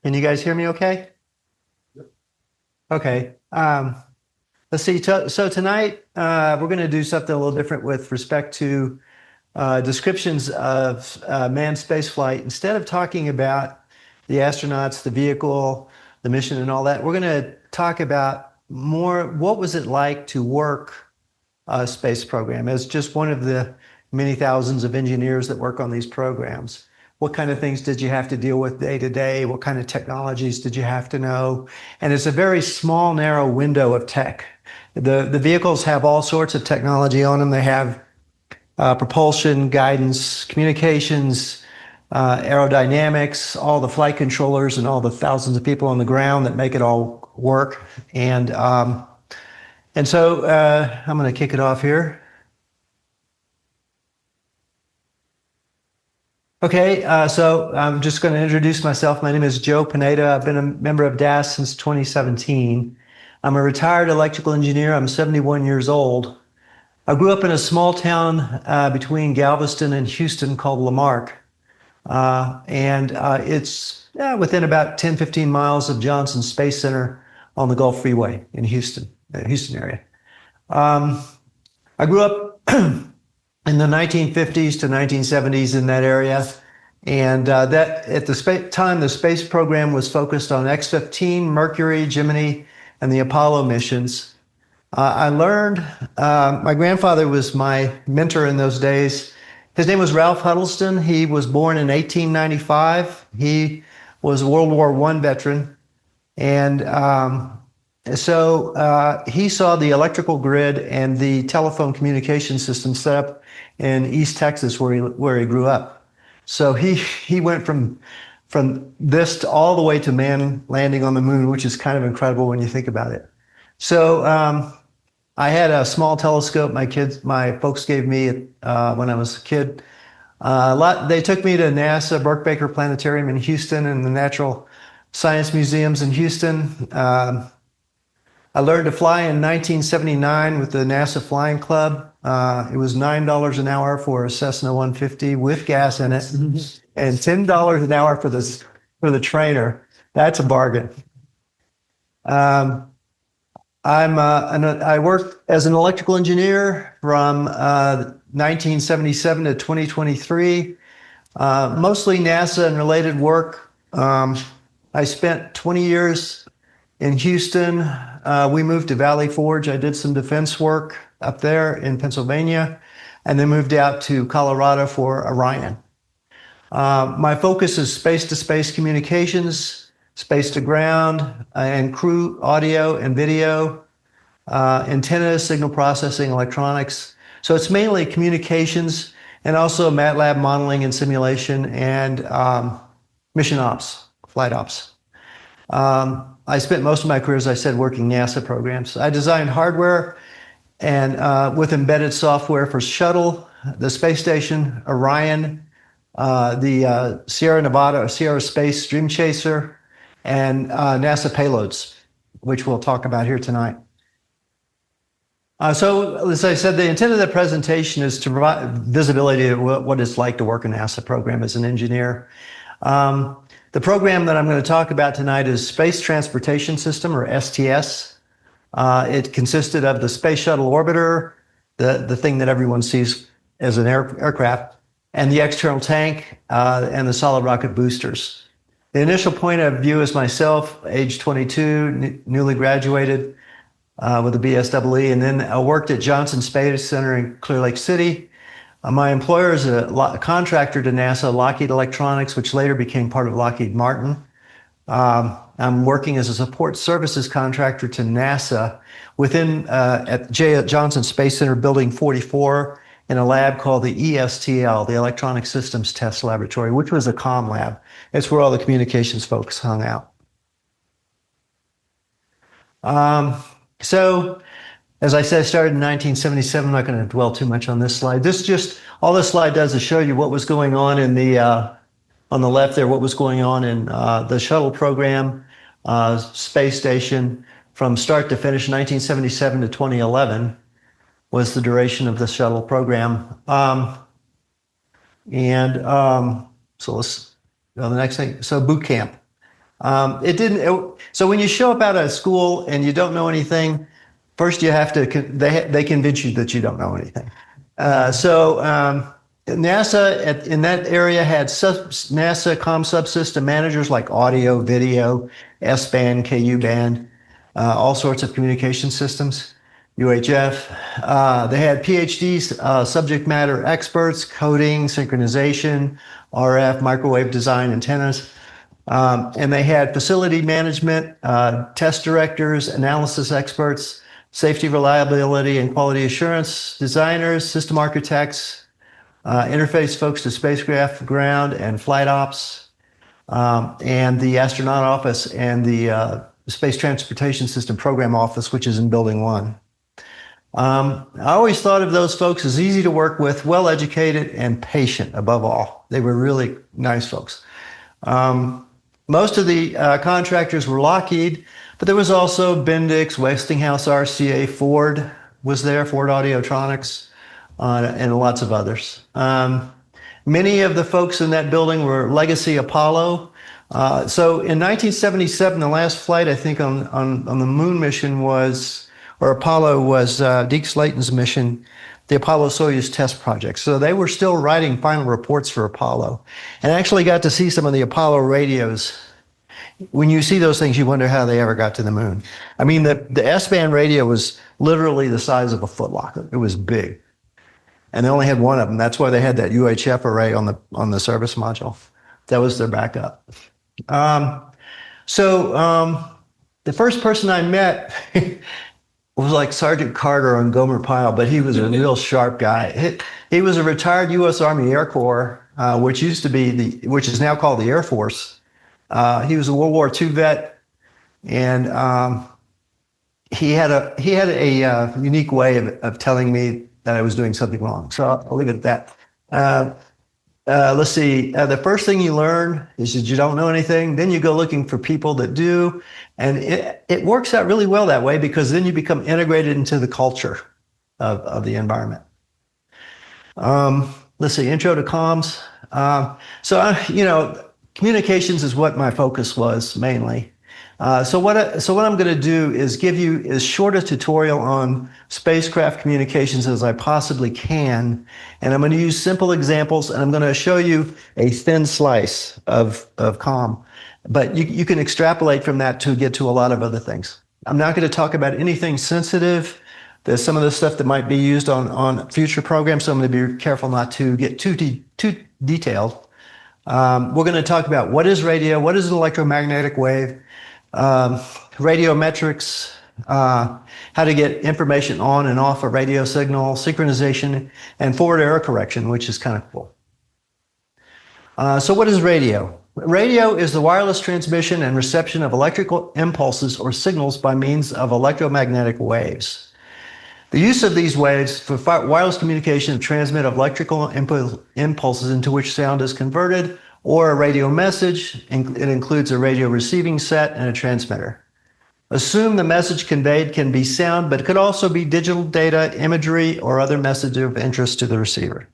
Can you guys hear me okay? Okay. Let's see. So tonight we're going to do something a little different with respect to descriptions of manned space flight. Instead of talking about the astronauts, the vehicle, the mission, and all that, we're going to talk about more what was it like to work a space program as just one of the many thousands of engineers that work on these programs. What kind of things did you have to deal with day to day? What kind of technologies did you have to know? And it's a very small, narrow window of tech. The vehicles have all sorts of technology on them. They have propulsion, guidance, communications, aerodynamics, all the flight controllers, and all the thousands of people on the ground that make it all work. And so I'm going to kick it off here. Okay, so I'm just going to introduce myself. My name is Joe Pineda. I've been a member of DAS since 2017. I'm a retired electrical engineer. I'm 71 years old. I grew up in a small town between Galveston and Houston called Lamarck. It's within about 10, 15 miles of Johnson Space Center on the Gulf Freeway in Houston area. I grew up in the 1950s to 1970s in that area. And that at the time, the space program was focused on X-15, Mercury, Gemini, and the Apollo missions. I learned, my grandfather was my mentor in those days. His name was Ralph Huddleston. He was born in 1895. He was a World War I veteran. And so he saw the electrical grid and the telephone communication system set up in East Texas where he grew up. So he went from this to all the way to man landing on the moon, which is kind of incredible when you think about it. So I had a small telescope my folks gave me when I was a kid. They took me to NASA Burke-Baker Planetarium in Houston and the Natural Science Museums in Houston. I learned to fly in 1979 with the NASA Flying Club. It was $9 an hour for a Cessna 150 with gas in it, and $10 an hour for the trainer. That's a bargain. I worked as an electrical engineer from 1977 to 2023, mostly NASA and related work. I spent 20 years in Houston. We moved to Valley Forge. I did some defense work up there in Pennsylvania, and then moved out to Colorado for Orion. My focus is space-to-space communications, space-to-ground, and crew audio and video, antennas, signal processing, electronics. So it's mainly communications and also MATLAB modeling and simulation and mission ops, flight ops. I spent most of my career, as I said, working NASA programs. I designed hardware and with embedded software for Shuttle, the space station, Orion, the Sierra Space Dream Chaser, and NASA payloads, which we'll talk about here tonight. So, as I said, the intent of the presentation is to provide visibility of what it's like to work in a NASA program as an engineer. The program that I'm going to talk about tonight is Space Transportation System, or STS. It consisted of the Space Shuttle Orbiter, the thing that everyone sees as an aircraft, and the external tank, and the solid rocket boosters. The initial point of view is myself, age 22, newly graduated with a BSEE, and then I worked at Johnson Space Center in Clear Lake City. My employer is a contractor to NASA, Lockheed Electronics, which later became part of Lockheed Martin. I'm working as a support services contractor to NASA at Johnson Space Center Building 44 in a lab called the ESTL, the Electronic Systems Test Laboratory, which was a comm lab. It's where all the communications folks hung out. So, as I said, I started in 1977. I'm not going to dwell too much on this slide. All this slide does is show you what was going on in on the left there, what was going on in the shuttle program, space station from start to finish, 1977 to 2011 was the duration of the shuttle program. So let's go to the next thing. So boot camp. It didn't. So when you show up out of school and you don't know anything, first you have to. They convince you that you don't know anything. NASA in that area had NASA comm subsystem managers like audio, video, S-band, Ku-band, all sorts of communication systems, UHF. They had PhDs, subject matter experts, coding, synchronization, RF, microwave design, antennas. And they had facility management, test directors, analysis experts, safety, reliability, and quality assurance designers, system architects, interface folks to spacecraft, ground, and flight ops, and the astronaut office and the Space Transportation System Program Office, which is in Building 1. I always thought of those folks as easy to work with, well-educated, and patient above all. They were really nice folks. Most of the contractors were Lockheed, but there was also Bendix, Westinghouse, RCA, Ford was there, Ford Audiotronics, and lots of others. Many of the folks in that building were legacy Apollo. So in 1977, the last flight, I think, on the moon mission was, or Apollo was Deke Slayton's mission, the Apollo-Soyuz test project. So they were still writing final reports for Apollo, and I actually got to see some of the Apollo radios. When you see those things, you wonder how they ever got to the moon. I mean, the S-band radio was literally the size of a footlocker. It was big. And they only had one of them. That's why they had that UHF array on the service module. That was their backup. The first person I met was like Sergeant Carter on Gomer Pyle, but he was a real sharp guy. He was a retired U.S. Army Air Corps, which is now called the Air Force. He was a World War II vet, and he had a unique way of telling me that I was doing something wrong. So I'll leave it at that. Let's see. The first thing you learn is that you don't know anything. Then you go looking for people that do. And it works out really well that way, because then you become integrated into the culture of the environment. Let's see. Intro to comms. Communications is what my focus was mainly. So what I'm going to do is give you as short a tutorial on spacecraft communications as I possibly can, and I'm going to use simple examples, and I'm going to show you a thin slice of comm, but you can extrapolate from that to get to a lot of other things. I'm not going to talk about anything sensitive. There's some of the stuff that might be used on future programs, so I'm going to be careful not to get too detailed. We're going to talk about what is radio, what is an electromagnetic wave, radiometrics, how to get information on and off a radio signal, synchronization, and forward error correction, which is kind of cool. So what is radio? Radio is the wireless transmission and reception of electrical impulses or signals by means of electromagnetic waves. The use of these waves for wireless communication to transmit electrical impulses into which sound is converted, or a radio message. It includes a radio receiving set and a transmitter. Assume the message conveyed can be sound, but it could also be digital data, imagery, or other message of interest to the receiver.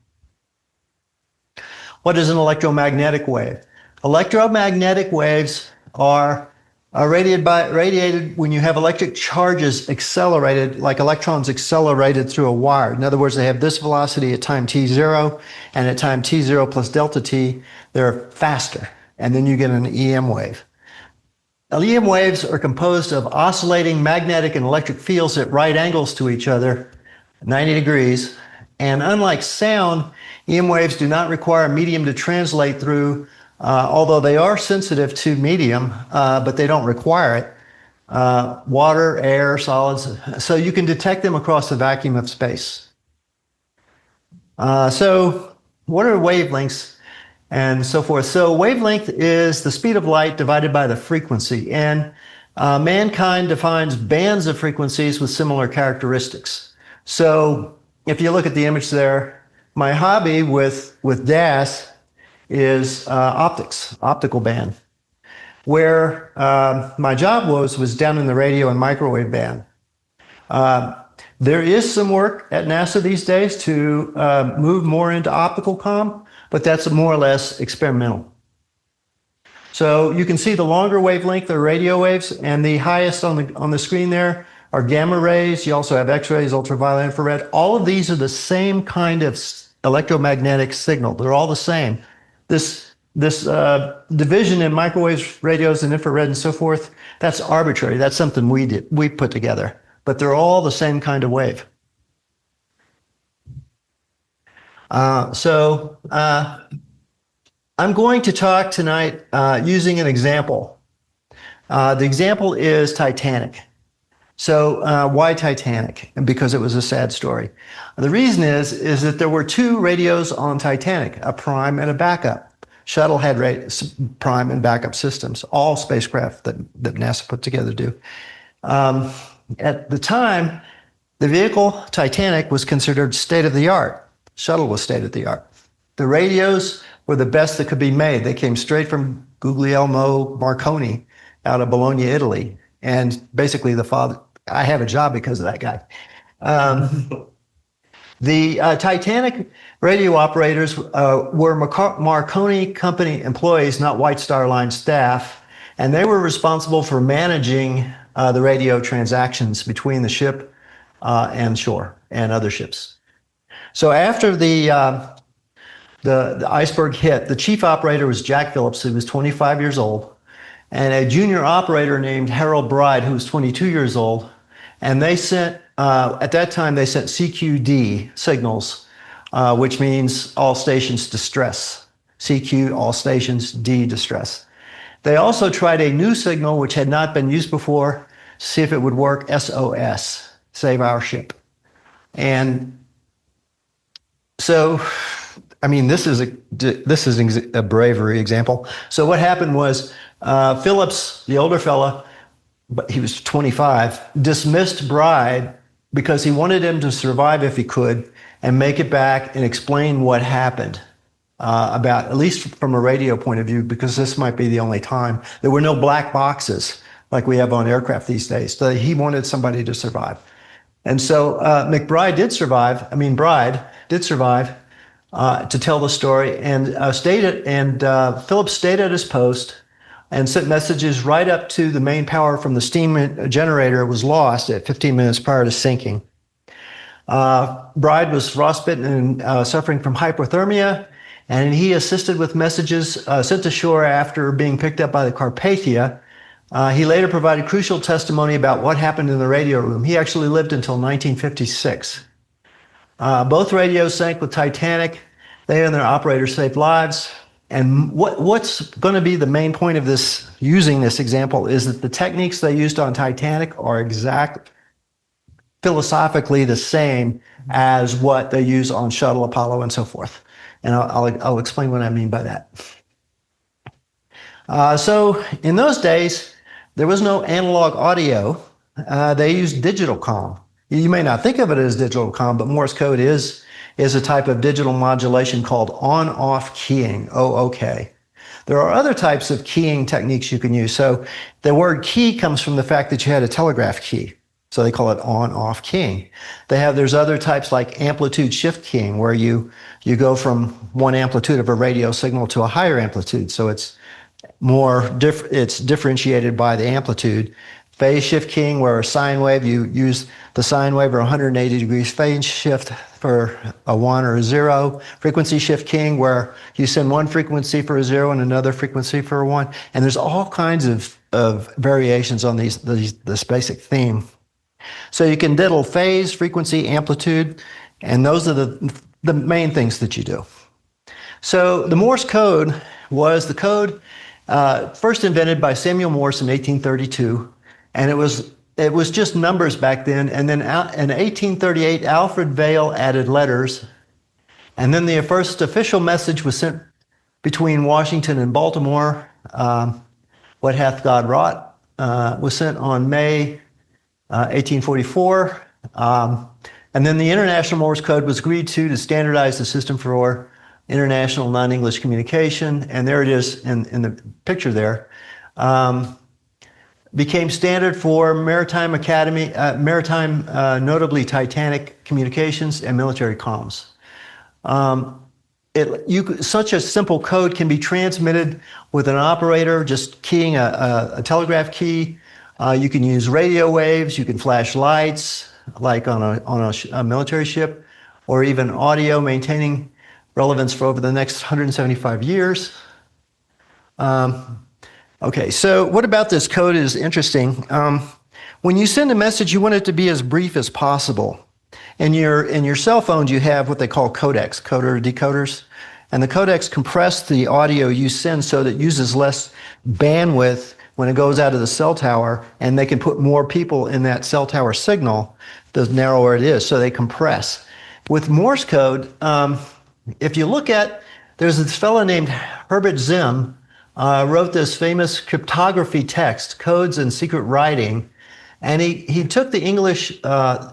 What is an electromagnetic wave? Electromagnetic waves are radiated when you have electric charges accelerated, like electrons accelerated through a wire. In other words, they have this velocity at time t0, and at time t0 plus delta t, they're faster, and then you get an EM wave. EM waves are composed of oscillating magnetic and electric fields at right angles to each other, 90 degrees, and unlike sound, EM waves do not require a medium to translate through, although they are sensitive to medium, but they don't require it. Water, air, solids, so you can detect them across the vacuum of space. So what are wavelengths and so forth? So wavelength is the speed of light divided by the frequency, and mankind defines bands of frequencies with similar characteristics. So if you look at the image there, my hobby with DAS is optical band. Where my job was down in the radio and microwave band. There is some work at NASA these days to move more into optical comm, but that's more or less experimental. So you can see the longer wavelength are radio waves, and the highest on the screen there are gamma rays. You also have X-rays, ultraviolet, infrared. All of these are the same kind of electromagnetic signal. They're all the same. This division in microwaves, radios, and infrared and so forth, that's arbitrary. That's something we put together. But they're all the same kind of wave. I'm going to talk tonight using an example. The example is Titanic. So why Titanic? Because it was a sad story. The reason is that there were two radios on Titanic, a prime and a backup. Shuttle had prime and backup systems. All spacecraft that NASA put together do. At the time, the vehicle Titanic was considered state-of-the-art. Shuttle was state-of-the-art. The radios were the best that could be made. They came straight from Guglielmo Marconi out of Bologna, Italy. And basically I have a job because of that guy. The Titanic radio operators were Marconi Company employees, not White Star Line staff. And they were responsible for managing the radio transactions between the ship and shore and other ships. So after the iceberg hit, the chief operator was Jack Phillips, who was 25 years old, and a junior operator named Harold Bride, who was 22 years old. And they sent, at that time, they sent CQD signals, which means all stations distress. CQ, all stations, D, distress. They also tried a new signal, which had not been used before, to see if it would work, SOS, save our ship. And so, I mean, this is a bravery example. So what happened was Phillips, the older fella, but he was 25, dismissed Bride because he wanted him to survive if he could and make it back and explain what happened about, at least from a radio point of view, because this might be the only time. There were no black boxes like we have on aircraft these days. So he wanted somebody to survive. And so Bride did survive to tell the story, and Phillips stayed at his post and sent messages right up to the main power from the steam generator was lost at 15 minutes prior to sinking. Bride was frostbitten and suffering from hypothermia, and he assisted with messages sent to shore after being picked up by the Carpathia. He later provided crucial testimony about what happened in the radio room. He actually lived until 1956. Both radios sank with Titanic. They and their operators saved lives. And what's going to be the main point of this, using this example, is that the techniques they used on Titanic are philosophically the same as what they use on Shuttle, Apollo, and so forth. And I'll explain what I mean by that. So in those days, there was no analog audio. They used digital comm. You may not think of it as digital comm, but Morse code is a type of digital modulation called on-off keying, OOK. There are other types of keying techniques you can use. So the word key comes from the fact that you had a telegraph key. So they call it on-off keying. There's other types like amplitude shift keying, where you go from one amplitude of a radio signal to a higher amplitude. So it's it's differentiated by the amplitude. Phase shift keying, where a sine wave, you use the sine wave or 180 degrees phase shift for a 1 or a 0. Frequency shift keying, where you send one frequency for a 0 and another frequency for a 1. And there's all kinds of variations on this basic theme. So you can diddle phase, frequency, amplitude, and those are the main things that you do. So the Morse code was the code first invented by Samuel Morse in 1832. And it was just numbers back then. And then in 1838, Alfred Vail added letters. And then the first official message was sent between Washington and Baltimore. What hath God wrought was sent on May 1844. And then the International Morse Code was agreed to standardize the system for international non-English communication. And there it is in the picture there. Became standard for maritime notably Titanic communications and military comms. such a simple code can be transmitted with an operator just keying a telegraph key. You can use radio waves. You can flash lights, like on a military ship, or even audio, maintaining relevance for over the next 175 years. Okay, so what about this code is interesting. When you send a message, you want it to be as brief as possible. In your cell phones, you have what they call codecs, decoders. And the codecs compress the audio you send so that it uses less bandwidth when it goes out of the cell tower, and they can put more people in that cell tower signal, the narrower it is, so they compress. With Morse code, if you look at, there's this fellow named Herbert Zim, wrote this famous cryptography text, Codes and Secret Writing, and he took the English,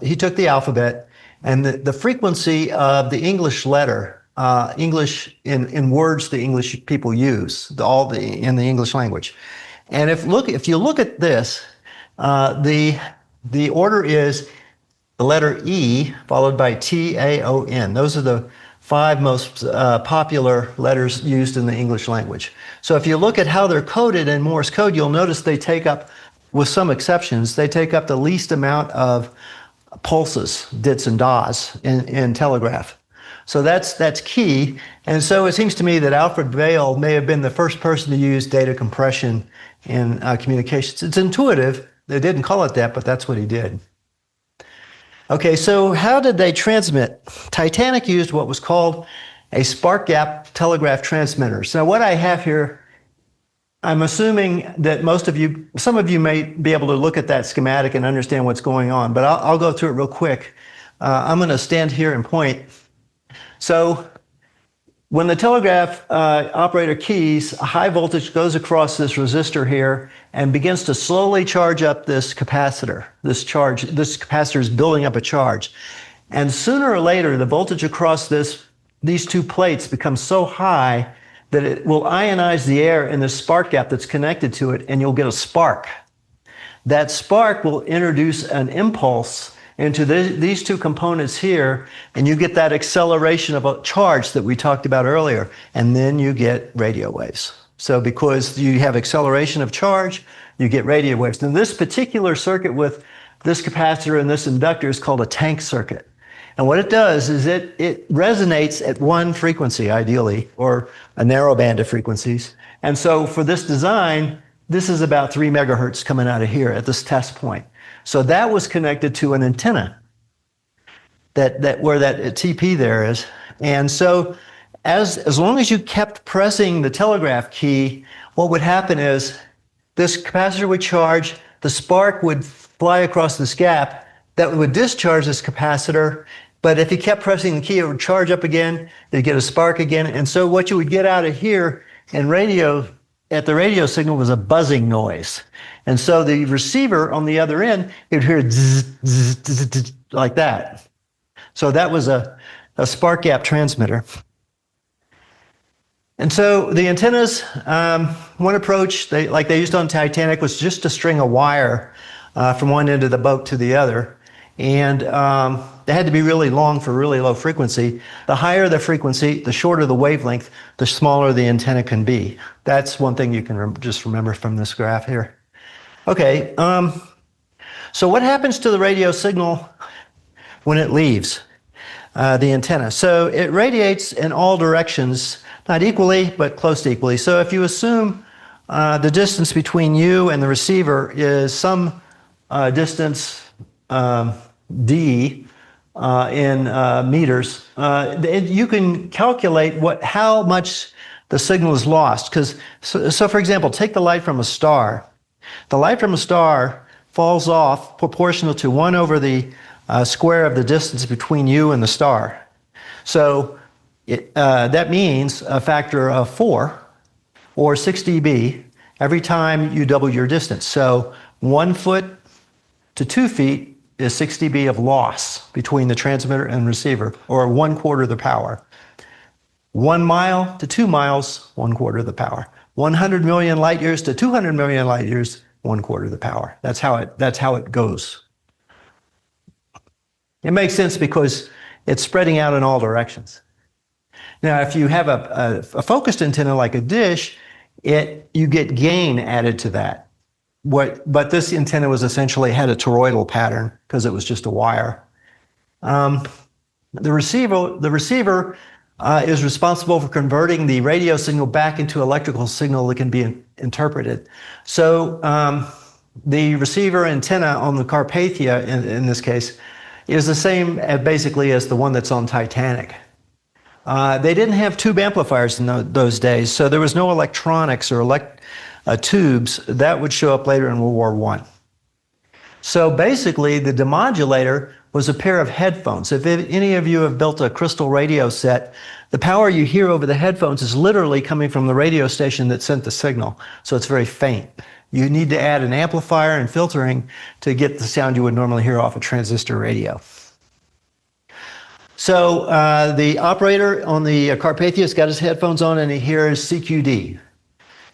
he took the alphabet, and the frequency of the English letter, English in words the English people use, in the English language. And if you look at this, the order is the letter E followed by T-A-O-N. Those are the 5 most popular letters used in the English language. So if you look at how they're coded in Morse code, you'll notice they take up, with some exceptions, they take up the least amount of pulses, dits and das, in telegraph. So that's key. And so it seems to me that Alfred Vail may have been the first person to use data compression in communications. It's intuitive. They didn't call it that, but that's what he did. Okay, so how did they transmit? Titanic used what was called a spark gap telegraph transmitter. So what I have here, I'm assuming that some of you may be able to look at that schematic and understand what's going on, but I'll go through it real quick. I'm going to stand here and point. So when the telegraph operator keys, a high voltage goes across this resistor here and begins to slowly charge up this capacitor. This capacitor is building up a charge. And sooner or later, the voltage across these 2 plates becomes so high that it will ionize the air in the spark gap that's connected to it, and you'll get a spark. That spark will introduce an impulse into these 2 components here, and you get that acceleration of a charge that we talked about earlier, and then you get radio waves. So because you have acceleration of charge, you get radio waves. Now this particular circuit with this capacitor and this inductor is called a tank circuit. And what it does is it resonates at 1 frequency, ideally, or a narrow band of frequencies. And so for this design, this is about 3 megahertz coming out of here at this test point. So that was connected to an antenna where that TP there is. And so as long as you kept pressing the telegraph key, what would happen is this capacitor would charge, the spark would fly across this gap, that would discharge this capacitor, but if you kept pressing the key, it would charge up again, you'd get a spark again. And so what you would get out of here in radio, at the radio signal, was a buzzing noise. And so the receiver on the other end, you'd hear zzz, zzz, zzz, zzz, like that. So that was a spark gap transmitter. And so the antennas, one approach, like they used on Titanic, was just to string a wire from one end of the boat to the other. And they had to be really long for really low frequency. The higher the frequency, the shorter the wavelength, the smaller the antenna can be. That's one thing you can just remember from this graph here. Okay, so what happens to the radio signal when it leaves the antenna? So it radiates in all directions, not equally, but close to equally. So if you assume the distance between you and the receiver is some distance d in meters, you can calculate how much the signal is lost. So for example, take the light from a star. The light from a star falls off proportional to 1 over the square of the distance between you and the star. So that means a factor of 4 or 6 dB every time you double your distance. So 1 foot to 2 feet is 6 dB of loss between the transmitter and receiver, or 1/4 the power. 1 mile to 2 miles, 1/4 the power. 100 million light years to 200 million light years, 1/4 the power. That's how it goes. It makes sense because it's spreading out in all directions. Now, if you have a focused antenna like a dish, you get gain added to that. But this antenna was essentially had a toroidal pattern because it was just a wire. The receiver is responsible for converting the radio signal back into electrical signal that can be interpreted. So the receiver antenna on the Carpathia, in this case, is the same basically as the one that's on Titanic. They didn't have tube amplifiers in those days, so there was no electronics or tubes. That would show up later in World War I. So basically, the demodulator was a pair of headphones. If any of you have built a crystal radio set, the power you hear over the headphones is literally coming from the radio station that sent the signal, so it's very faint. You need to add an amplifier and filtering to get the sound you would normally hear off a transistor radio. So the operator on the Carpathia's got his headphones on and he hears CQD.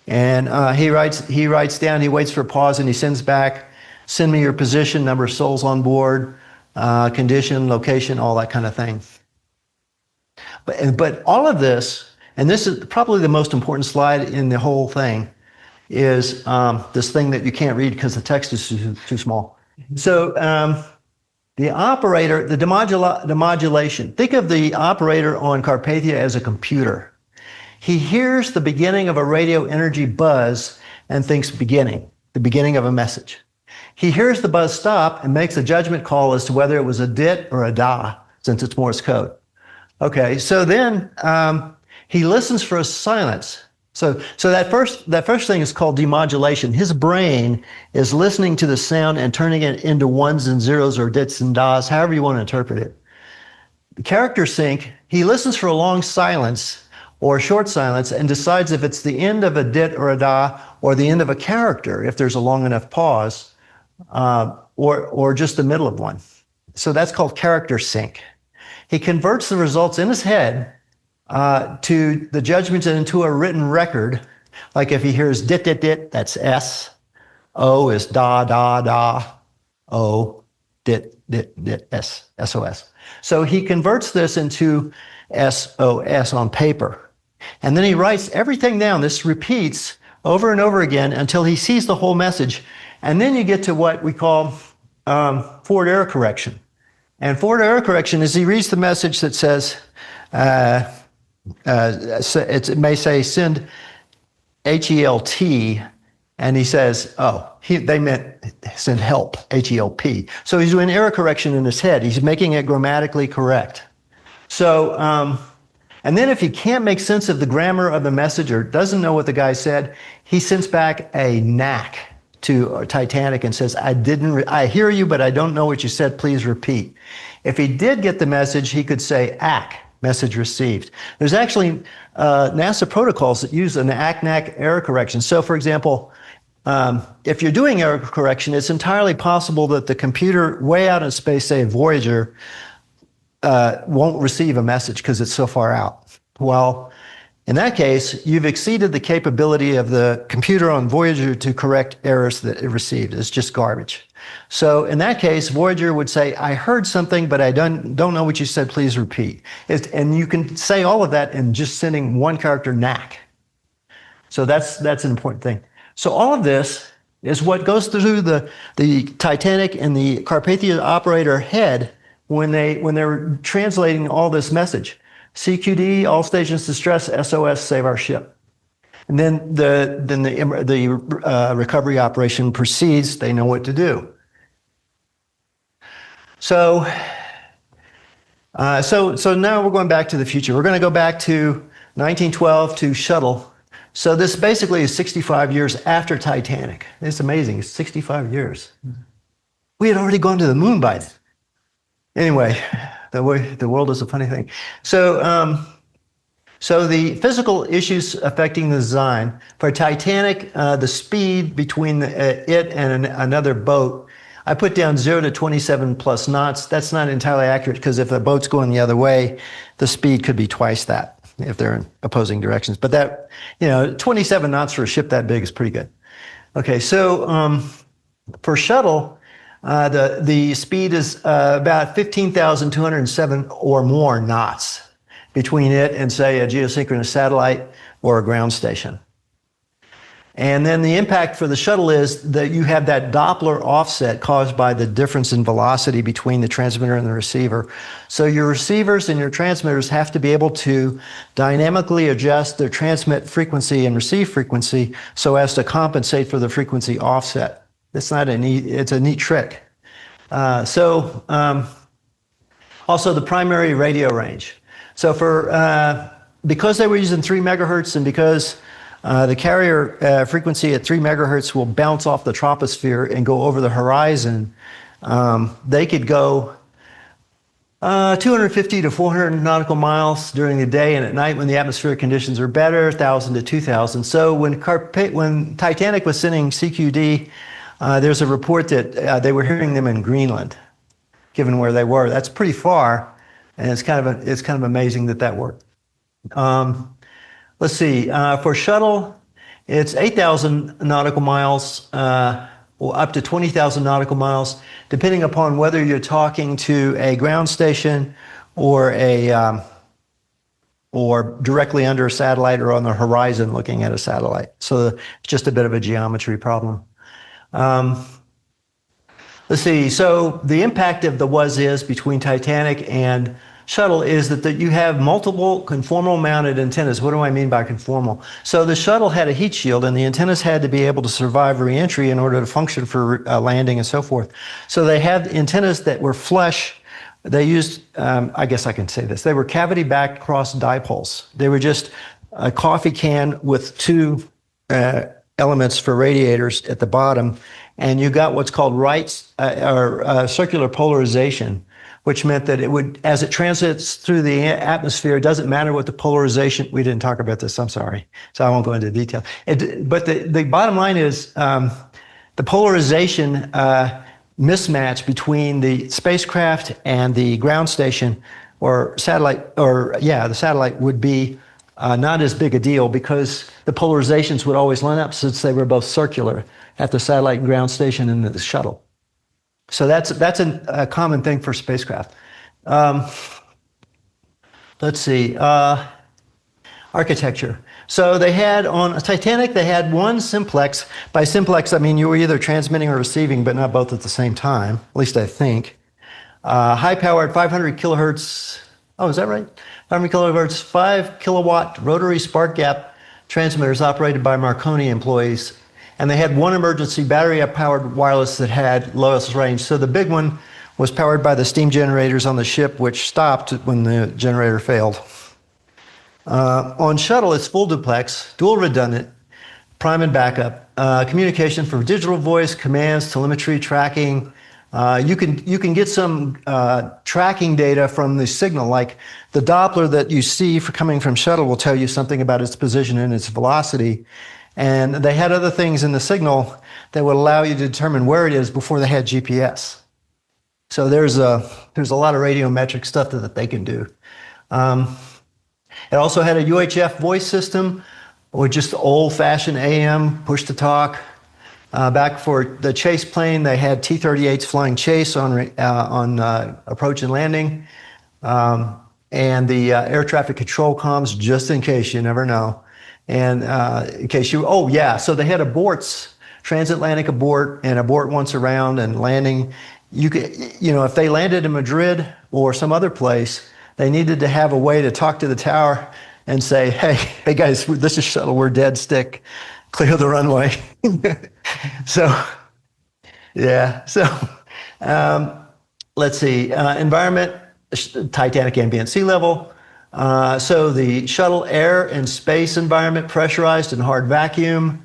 And he writes down, he waits for a pause and he sends back, send me your position, number of souls on board, condition, location, all that kind of thing. But all of this, and this is probably the most important slide in the whole thing, is this thing that you can't read because the text is too small. So the operator, the demodulation, think of the operator on Carpathia as a computer. He hears the beginning of a radio energy buzz and thinks the beginning of a message. He hears the buzz stop and makes a judgment call as to whether it was a dit or a da, since it's Morse code. Okay, so then he listens for a silence. So that first thing is called demodulation. His brain is listening to the sound and turning it into ones and zeros or dits and das, however you want to interpret it. The character sync, he listens for a long silence or short silence and decides if it's the end of a dit or a da or the end of a character, if there's a long enough pause, or just the middle of one. So that's called character sync. He converts the results in his head to the judgments into a written record. Like if he hears dit, dit, dit, that's S. O is da, da, da. O, dit, dit, dit, S, SOS. So he converts this into SOS on paper. And then he writes everything down. This repeats over and over again until he sees the whole message. And then you get to what we call forward error correction. And forward error correction is he reads the message that says, it may say send HELT, and he says, they meant send help, HELP. So he's doing error correction in his head. He's making it grammatically correct. So, and then if he can't make sense of the grammar of the message or doesn't know what the guy said, he sends back a knack to Titanic and says, I hear you, but I don't know what you said, please repeat. If he did get the message, he could say ACK, message received. There's actually NASA protocols that use an ACK-NAC error correction. So for example, if you're doing error correction, it's entirely possible that the computer way out in space, say Voyager, won't receive a message because it's so far out. Well, in that case, you've exceeded the capability of the computer on Voyager to correct errors that it received. It's just garbage. So in that case, Voyager would say, I heard something, but I don't know what you said, please repeat. And you can say all of that in just sending one character knack. So that's an important thing. So all of this is what goes through the Titanic and the Carpathia operator head when they're translating all this message. CQD, all stations distress, SOS, save our ship. And then the recovery operation proceeds. They know what to do. So now we're going back to the future. We're going to go back to 1912 to Shuttle. So this basically is 65 years after Titanic. It's amazing. It's 65 years. We had already gone to the moon by then. Anyway, the world is a funny thing. So the physical issues affecting the design for Titanic, the speed between it and another boat, I put down 0 to 27 plus knots. That's not entirely accurate because if the boat's going the other way, the speed could be twice that if they're in opposing directions. But that, 27 knots for a ship that big is pretty good. Okay, so for Shuttle, the speed is about 15,207 or more knots. between it and, say, a geosynchronous satellite or a ground station. And then the impact for the shuttle is that you have that Doppler offset caused by the difference in velocity between the transmitter and the receiver. So your receivers and your transmitters have to be able to dynamically adjust their transmit frequency and receive frequency so as to compensate for the frequency offset. It's a neat trick. Also the primary radio range. So because they were using 3 megahertz and because the carrier frequency at 3 megahertz will bounce off the troposphere and go over the horizon, they could go 250 to 400 nautical miles during the day, and at night when the atmospheric conditions are better, 1,000 to 2,000. So when Titanic was sending CQD, there's a report that they were hearing them in Greenland, given where they were. That's pretty far, and it's kind of amazing that worked. Let's see, for shuttle, it's 8,000 nautical miles, or up to 20,000 nautical miles, depending upon whether you're talking to a ground station or or directly under a satellite or on the horizon looking at a satellite. So it's just a bit of a geometry problem. Let's see, so the impact of the was-is between Titanic and Shuttle is that you have multiple conformal mounted antennas. What do I mean by conformal? So the shuttle had a heat shield and the antennas had to be able to survive re-entry in order to function for landing and so forth. So they had antennas that were flush. They used, I guess I can say this, they were cavity back cross dipoles. They were just a coffee can with 2 elements for radiators at the bottom, and you got what's called circular polarization, which meant that it would, as it transits through the atmosphere, it doesn't matter what the polarization, we didn't talk about this, I'm sorry, so I won't go into detail. But the bottom line is the polarization mismatch between the spacecraft and the ground station or satellite, the satellite would be not as big a deal because the polarizations would always line up since they were both circular at the satellite and ground station and the shuttle. So that's a common thing for spacecraft. Let's see, architecture. So they had on Titanic, they had one simplex. By simplex, I mean you were either transmitting or receiving, but not both at the same time, at least I think. High-powered 500 kilohertz, oh, is that right? 500 kilohertz, 5 kilowatt rotary spark gap transmitters operated by Marconi employees. And they had one emergency battery-powered wireless that had lowest range. So the big one was powered by the steam generators on the ship, which stopped when the generator failed. On Shuttle, it's full duplex, dual redundant, prime and backup, communication for digital voice, commands, telemetry, tracking. You can get some tracking data from the signal, like the Doppler that you see coming from Shuttle will tell you something about its position and its velocity. And they had other things in the signal that would allow you to determine where it is before they had GPS. So there's a lot of radiometric stuff that they can do. It also had a UHF voice system, or just old-fashioned AM, push-to-talk. Back for the chase plane, they had T-38s flying chase on approach and landing. And the air traffic control comms, just in case, you never know. And in case so they had aborts, transatlantic abort and abort once around and landing. If they landed in Madrid or some other place, they needed to have a way to talk to the tower and say, hey guys, this is Shuttle, we're dead, stick, clear the runway. Let's see, environment, Titanic ambient sea level. So the shuttle air and space environment, pressurized and hard vacuum,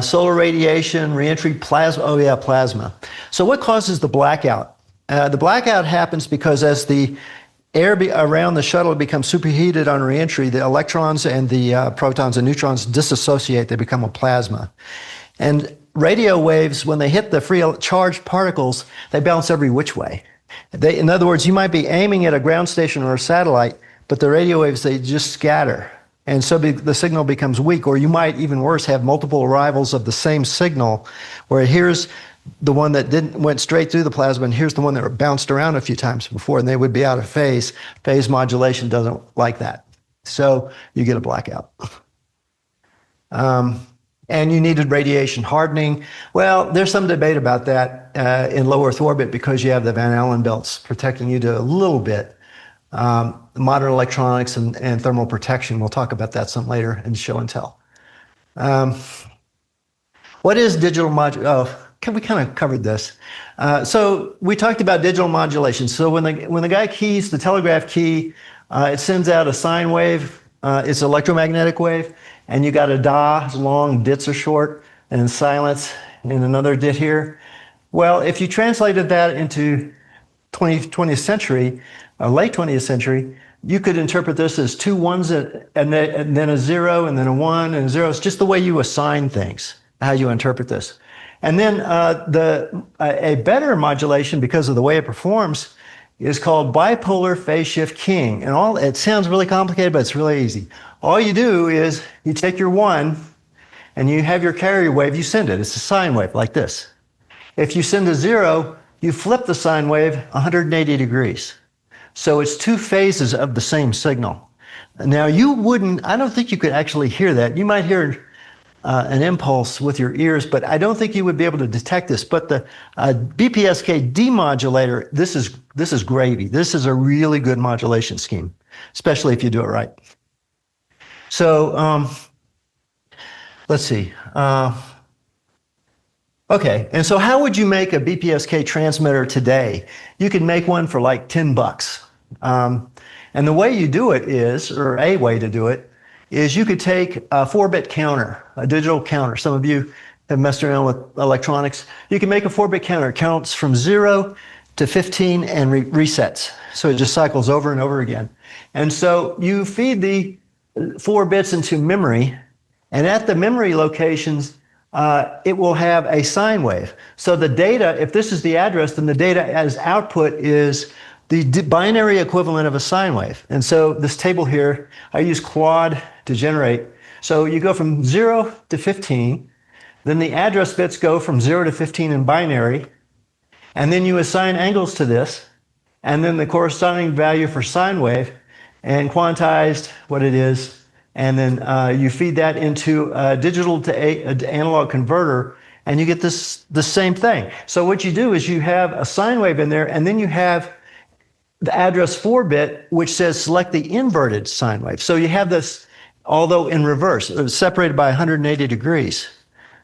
solar radiation, reentry, plasma. Plasma. So what causes the blackout? The blackout happens because as the air around the shuttle becomes superheated on reentry, the electrons and the protons and neutrons disassociate, they become a plasma. And radio waves, when they hit the free charged particles, they bounce every which way. In other words, you might be aiming at a ground station or a satellite, but the radio waves, they just scatter. And so the signal becomes weak, or you might, even worse, have multiple arrivals of the same signal, where here's the one that went straight through the plasma, and here's the one that bounced around a few times before, and they would be out of phase. Phase modulation doesn't like that. So you get a blackout. And you needed radiation hardening. Well, there's some debate about that in low Earth orbit because you have the Van Allen belts protecting you to a little bit. Modern electronics and thermal protection. We'll talk about that some later in show and tell. What is digital modulation? Oh, we kind of covered this. So we talked about digital modulation. So when the guy keys the telegraph key, it sends out a sine wave. It's an electromagnetic wave, and you got a da, long, dits are short, and silence, and another dit here. Well, if you translated that into 20th century, late 20th century, you could interpret this as two ones and then a zero, and then a one and a zero. It's just the way you assign things, how you interpret this. And then a better modulation, because of the way it performs, is called bipolar phase shift keying. And it sounds really complicated, but it's really easy. All you do is you take your one and you have your carrier wave, you send it. It's a sine wave like this. If you send a zero, you flip the sine wave 180 degrees. So it's two phases of the same signal. Now I don't think you could actually hear that. You might hear an impulse with your ears, but I don't think you would be able to detect this. But the BPSK demodulator, this is gravy. This is a really good modulation scheme, especially if you do it right. So let's see. Okay, and so how would you make a BPSK transmitter today? You could make one for like $10. And the way you do it is, or a way to do it, is you could take a 4-bit counter, a digital counter. Some of you have messed around with electronics. You can make a 4-bit counter. It counts from 0 to 15 and resets. So it just cycles over and over again. And so you feed the 4 bits into memory, and at the memory locations, it will have a sine wave. So the data, if this is the address, then the data as output is the binary equivalent of a sine wave. And so this table here, I use quad to generate. So you go from 0 to 15, then the address bits go from 0 to 15 in binary, and then you assign angles to this, and then the corresponding value for sine wave, and quantized what it is, and then you feed that into a digital to analog converter, and you get the same thing. So what you do is you have a sine wave in there, and then you have the address 4-bit, which says select the inverted sine wave. So you have this, although in reverse, separated by 180 degrees.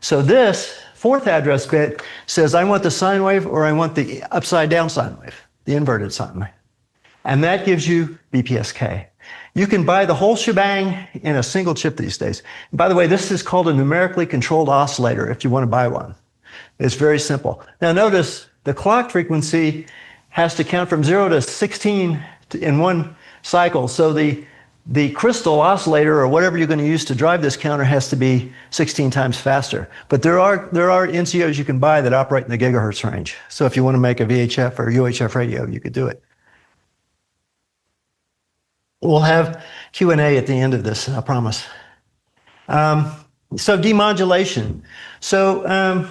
So this 4th address bit says I want the sine wave or I want the upside down sine wave, the inverted sine wave. And that gives you BPSK. You can buy the whole shebang in a single chip these days. And by the way, this is called a numerically controlled oscillator if you want to buy one. It's very simple. Now notice the clock frequency has to count from 0 to 16 in one cycle. So the crystal oscillator or whatever you're going to use to drive this counter has to be 16 times faster. But there are NCOs you can buy that operate in the gigahertz range. So if you want to make a VHF or UHF radio, you could do it. We'll have Q&A at the end of this, I promise. So demodulation. So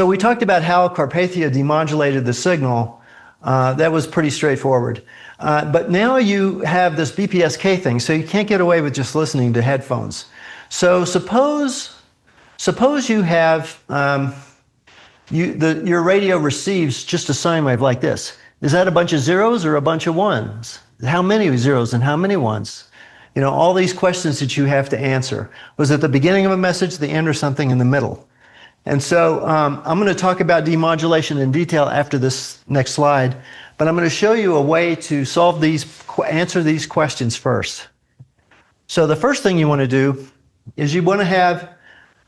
we talked about how Carpathia demodulated the signal. That was pretty straightforward. But now you have this BPSK thing, so you can't get away with just listening to headphones. So suppose you have your radio receives just a sine wave like this. Is that a bunch of zeros or a bunch of ones? How many zeros and how many ones? You know, all these questions that you have to answer. Was it the beginning of a message, the end, or something in the middle? And so I'm going to talk about demodulation in detail after this next slide, but I'm going to show you a way to answer these questions first. So the first thing you want to do is you want to have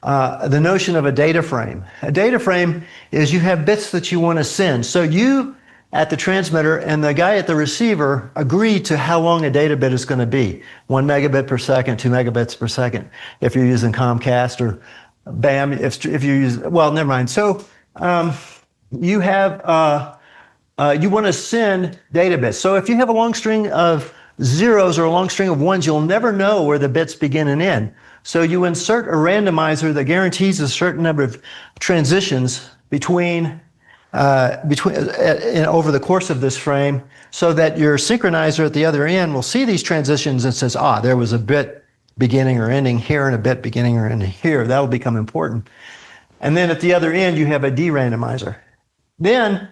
the notion of a data frame. A data frame is you have bits that you want to send. So you at the transmitter and the guy at the receiver agree to how long a data bit is going to be. 1 megabit per second, 2 megabits per second. If you're using Comcast or BAM, if you use, well, never mind. So you have, you want to send data bits. So if you have a long string of zeros or a long string of ones, you'll never know where the bits begin and end. So you insert a randomizer that guarantees a certain number of transitions over the course of this frame, so that your synchronizer at the other end will see these transitions and says, there was a bit beginning or ending here and a bit beginning or ending here. That'll become important. And then at the other end, you have a de-randomizer. Then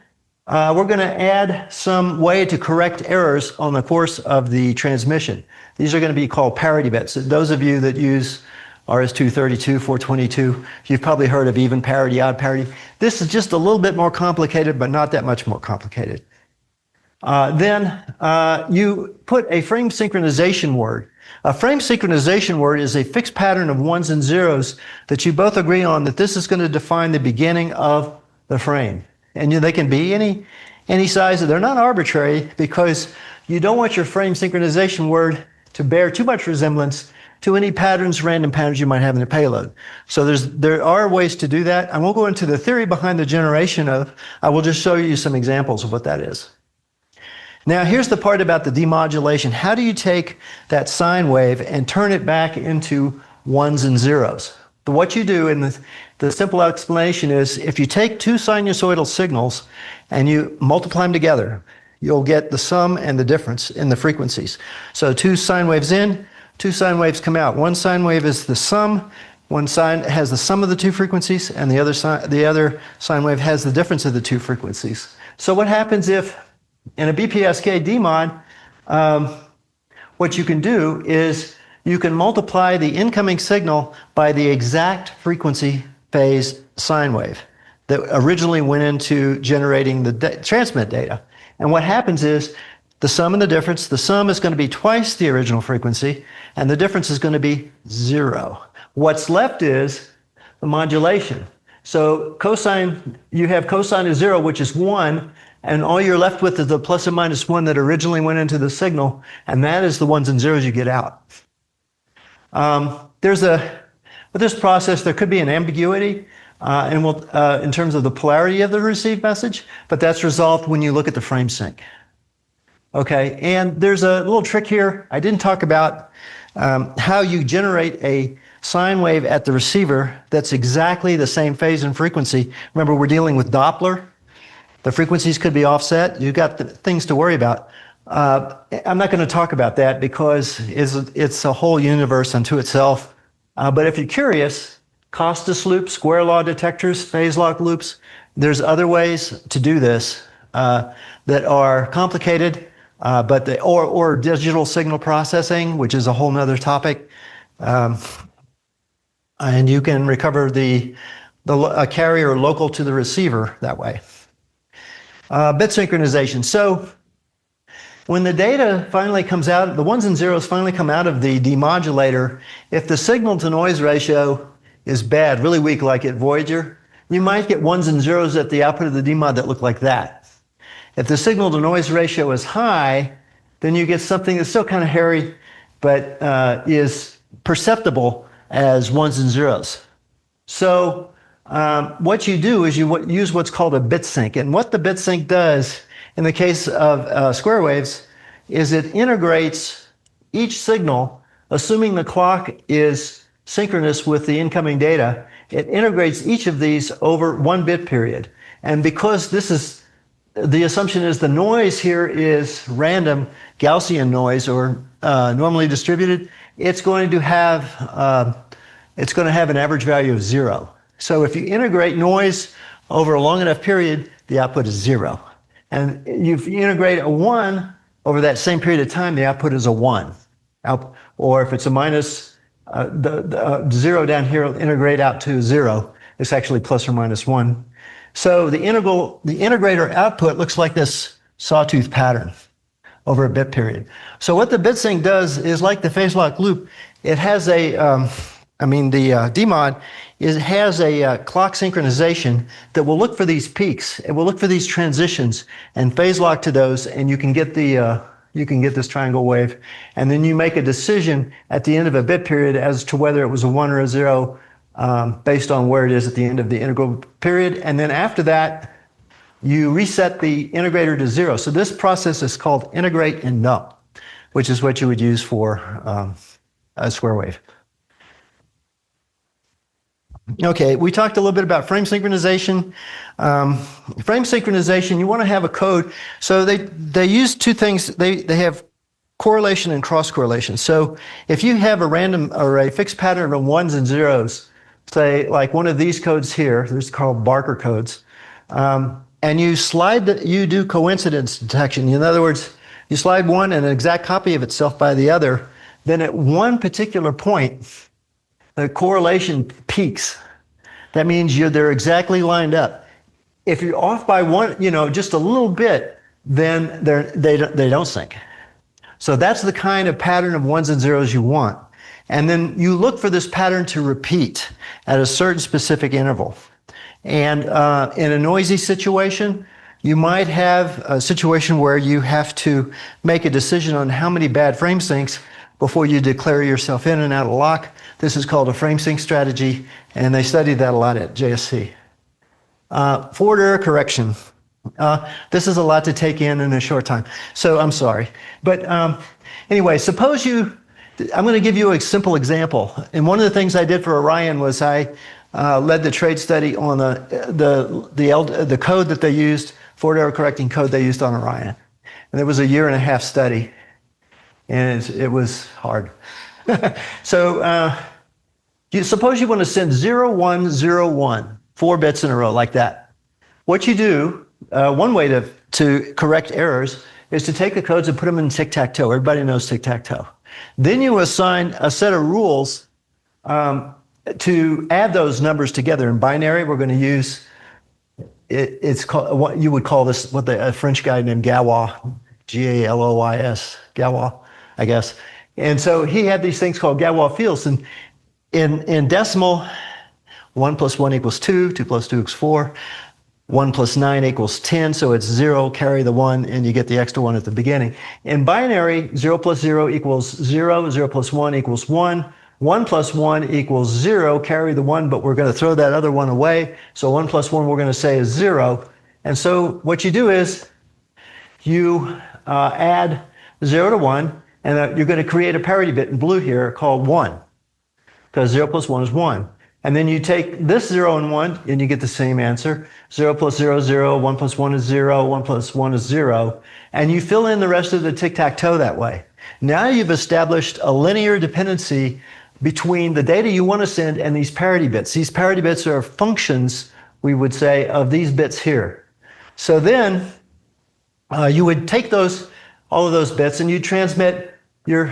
we're going to add some way to correct errors on the course of the transmission. These are going to be called parity bits. Those of you that use RS-232, 422, you've probably heard of even parity, odd parity. This is just a little bit more complicated, but not that much more complicated. Then you put a frame synchronization word. A frame synchronization word is a fixed pattern of ones and zeros that you both agree on that this is going to define the beginning of the frame. And they can be any size. They're not arbitrary, because you don't want your frame synchronization word to bear too much resemblance to any patterns, random patterns you might have in the payload. So there are ways to do that. I won't go into the theory behind the generation of, I will just show you some examples of what that is. Now here's the part about the demodulation. How do you take that sine wave and turn it back into ones and zeros? What you do, in the simple explanation is, if you take two sinusoidal signals and you multiply them together, you'll get the sum and the difference in the frequencies. So two sine waves in, two sine waves come out. One sine wave is the sum. One sine has the sum of the two frequencies, and the other sine wave has the difference of the two frequencies. So what happens if, in a BPSK demod, what you can do is you can multiply the incoming signal by the exact frequency phase sine wave that originally went into generating the transmit data. And what happens is, the sum and the difference, the sum is going to be twice the original frequency, and the difference is going to be 0. What's left is the modulation. So cosine, you have cosine of 0, which is 1, and all you're left with is the plus or minus 1 that originally went into the signal, and that is the ones and zeros you get out. With this process, there could be an ambiguity in terms of the polarity of the received message, but that's resolved when you look at the frame sync. Okay, and there's a little trick here. I didn't talk about how you generate a sine wave at the receiver that's exactly the same phase and frequency. Remember, we're dealing with Doppler. The frequencies could be offset. You've got things to worry about. I'm not going to talk about that because it's a whole universe unto itself. But if you're curious, Costas loops, square law detectors, phase lock loops, there's other ways to do this that are complicated, or digital signal processing, which is a whole nother topic. And you can recover a carrier local to the receiver that way. Bit synchronization. So when the data finally comes out, the ones and zeros finally come out of the demodulator, if the signal to noise ratio is bad, really weak, like at Voyager, you might get ones and zeros at the output of the demod that look like that. If the signal to noise ratio is high, then you get something that's still kind of hairy, but is perceptible as ones and zeros. So what you do is you use what's called a bit sync. And what the bit sync does in the case of square waves is it integrates each signal, assuming the clock is synchronous with the incoming data, it integrates each of these over 1 bit period. And because the assumption is the noise here is random Gaussian noise or normally distributed, it's going to have an average value of 0. So if you integrate noise over a long enough period, the output is 0. And if you integrate a 1 over that same period of time, the output is a 1. Or if it's a minus, the 0 down here will integrate out to 0. It's actually plus or minus 1. So the integrator output looks like this sawtooth pattern over a bit period. So what the bit sync does is, like the phase lock loop, it has the demod has a clock synchronization that will look for these peaks. It will look for these transitions and phase lock to those, and you can get this triangle wave. And then you make a decision at the end of a bit period as to whether it was a 1 or a 0 based on where it is at the end of the integral period. And then after that, you reset the integrator to 0. So this process is called integrate and null, which is what you would use for a square wave. Okay, we talked a little bit about frame synchronization. Frame synchronization, you want to have a code. So they use two things. They have correlation and cross correlation. So if you have a random or a fixed pattern of ones and zeros, say like one of these codes here, there's called Barker codes, and you do coincidence detection. In other words, you slide one and an exact copy of itself by the other, then at one particular point, the correlation peaks. That means they're exactly lined up. If you're off by one, just a little bit, then they don't sync. So that's the kind of pattern of ones and zeros you want. And then you look for this pattern to repeat at a certain specific interval. And in a noisy situation, you might have a situation where you have to make a decision on how many bad frame syncs before you declare yourself in and out of lock. This is called a frame sync strategy, and they studied that a lot at JSC. Forward error correction. This is a lot to take in a short time, so I'm sorry. But anyway, I'm going to give you a simple example. And one of the things I did for Orion was I led the trade study on the code that they used, forward error correcting code they used on Orion. And it was a 1.5-year study, and it was hard. So suppose you want to send 0, 1, 0, 1, 4 bits in a row like that. What you do, one way to correct errors is to take the codes and put them in tic-tac-toe. Everybody knows tic-tac-toe. Then you assign a set of rules to add those numbers together. In binary, we're going to use, it's called, what you would call this, what a French guy named Galois, Galois, Galois, I guess. And so he had these things called Galois fields. And in decimal, 1 plus 1 equals 2, 2 plus 2 equals 4, 1 plus 9 equals 10, so it's 0, carry the 1, and you get the extra 1 at the beginning. In binary, 0 plus 0 equals 0, 0 plus 1 equals 1, 1 plus 1 equals 0, carry the 1, but we're going to throw that other 1 away, so 1 plus 1 we're going to say is 0. And so what you do is you add 0 to 1, and you're going to create a parity bit in blue here called 1, because 0 plus 1 is 1. And then you take this 0 and 1, and you get the same answer. 0 plus 0 is 0, 1 plus 1 is 0, 1 plus 1 is 0. And you fill in the rest of the tic-tac-toe that way. Now you've established a linear dependency between the data you want to send and these parity bits. These parity bits are functions, we would say, of these bits here. So then you would take all of those bits, and you transmit your,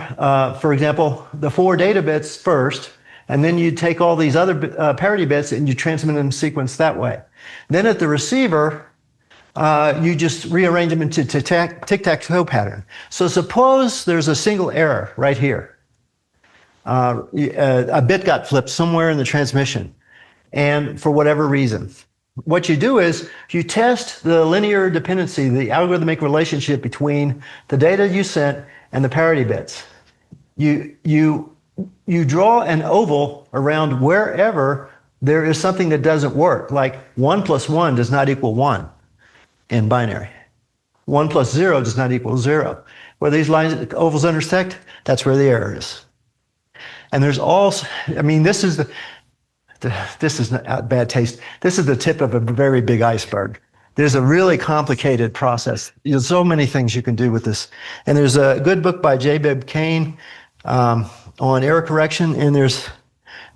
for example, the 4 data bits first, and then you take all these other parity bits and you transmit them in sequence that way. Then at the receiver, you just rearrange them into tic-tac-toe pattern. So suppose there's a single error right here. A bit got flipped somewhere in the transmission, and for whatever reason. What you do is you test the linear dependency, the algorithmic relationship between the data you sent and the parity bits. You draw an oval around wherever there is something that doesn't work, like 1 plus 1 does not equal 1 in binary. 1 plus 0 does not equal 0. Where these ovals intersect, that's where the error is. And there's also, this is not bad taste. This is the tip of a very big iceberg. There's a really complicated process. There's so many things you can do with this. And there's a good book by J. Bibb Kane on error correction, and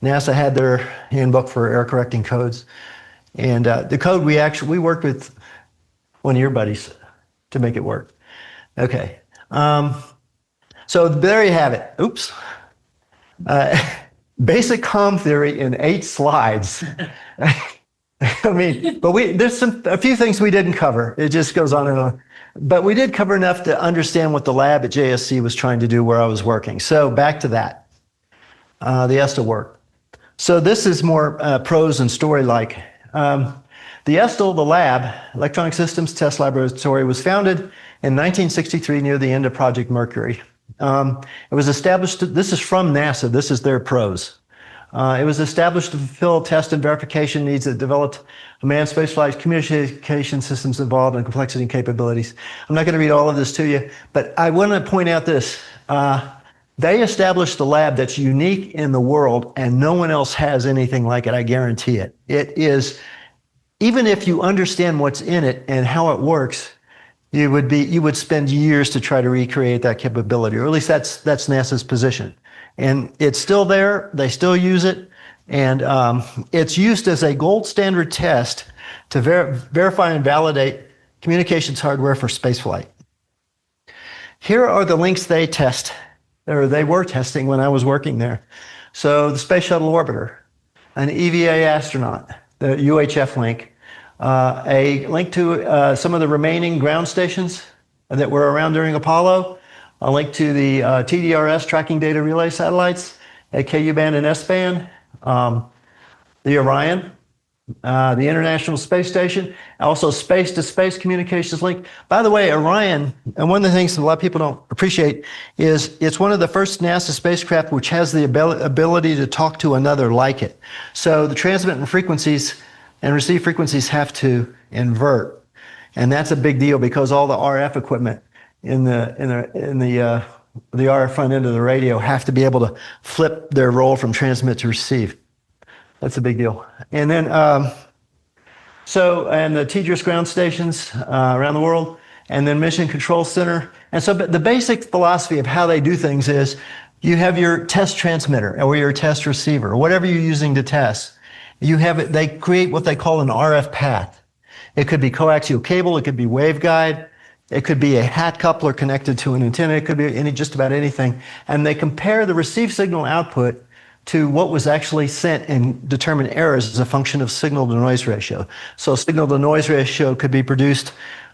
NASA had their handbook for error correcting codes. And the code we worked with one of your buddies to make it work. Okay. So there you have it. Oops. Basic comm theory in 8 slides. But there's a few things we didn't cover. It just goes on and on. But we did cover enough to understand what the lab at JSC was trying to do where I was working. So back to that, the ESTA work. So this is more prose and story-like. The ESTA, the lab, Electronic Systems Test Laboratory, was founded in 1963 near the end of Project Mercury. It was established, this is from NASA, this is their prose. It was established to fulfill test and verification needs that developed manned spaceflight communication systems involved in complexity and capabilities. I'm not going to read all of this to you, but I want to point out this. They established a lab that's unique in the world, and no one else has anything like it, I guarantee it. It is, even if you understand what's in it and how it works, you would spend years to try to recreate that capability, or at least that's NASA's position. And it's still there, they still use it, and it's used as a gold standard test to verify and validate communications hardware for spaceflight. Here are the links they test, or they were testing when I was working there. So the Space Shuttle Orbiter, an EVA astronaut, the UHF link, a link to some of the remaining ground stations that were around during Apollo, a link to the TDRS tracking data relay satellites at Ku-band and S-band, the Orion, the International Space Station, also space-to-space communications link. By the way, Orion, and one of the things that a lot of people don't appreciate is it's one of the first NASA spacecraft which has the ability to talk to another like it. So the transmitting frequencies and receive frequencies have to invert, and that's a big deal because all the RF equipment in the RF front end of the radio have to be able to flip their role from transmit to receive. That's a big deal. And then, and the TDRS ground stations around the world, and then Mission Control Center. And so, but the basic philosophy of how they do things is you have your test transmitter or your test receiver, or whatever you're using to test. You have it, they create what they call an RF path. It could be coaxial cable, it could be waveguide, it could be a hat coupler connected to an antenna, it could be just about anything. And they compare the received signal output to what was actually sent and determine errors as a function of signal to noise ratio. So signal to noise ratio could be produced,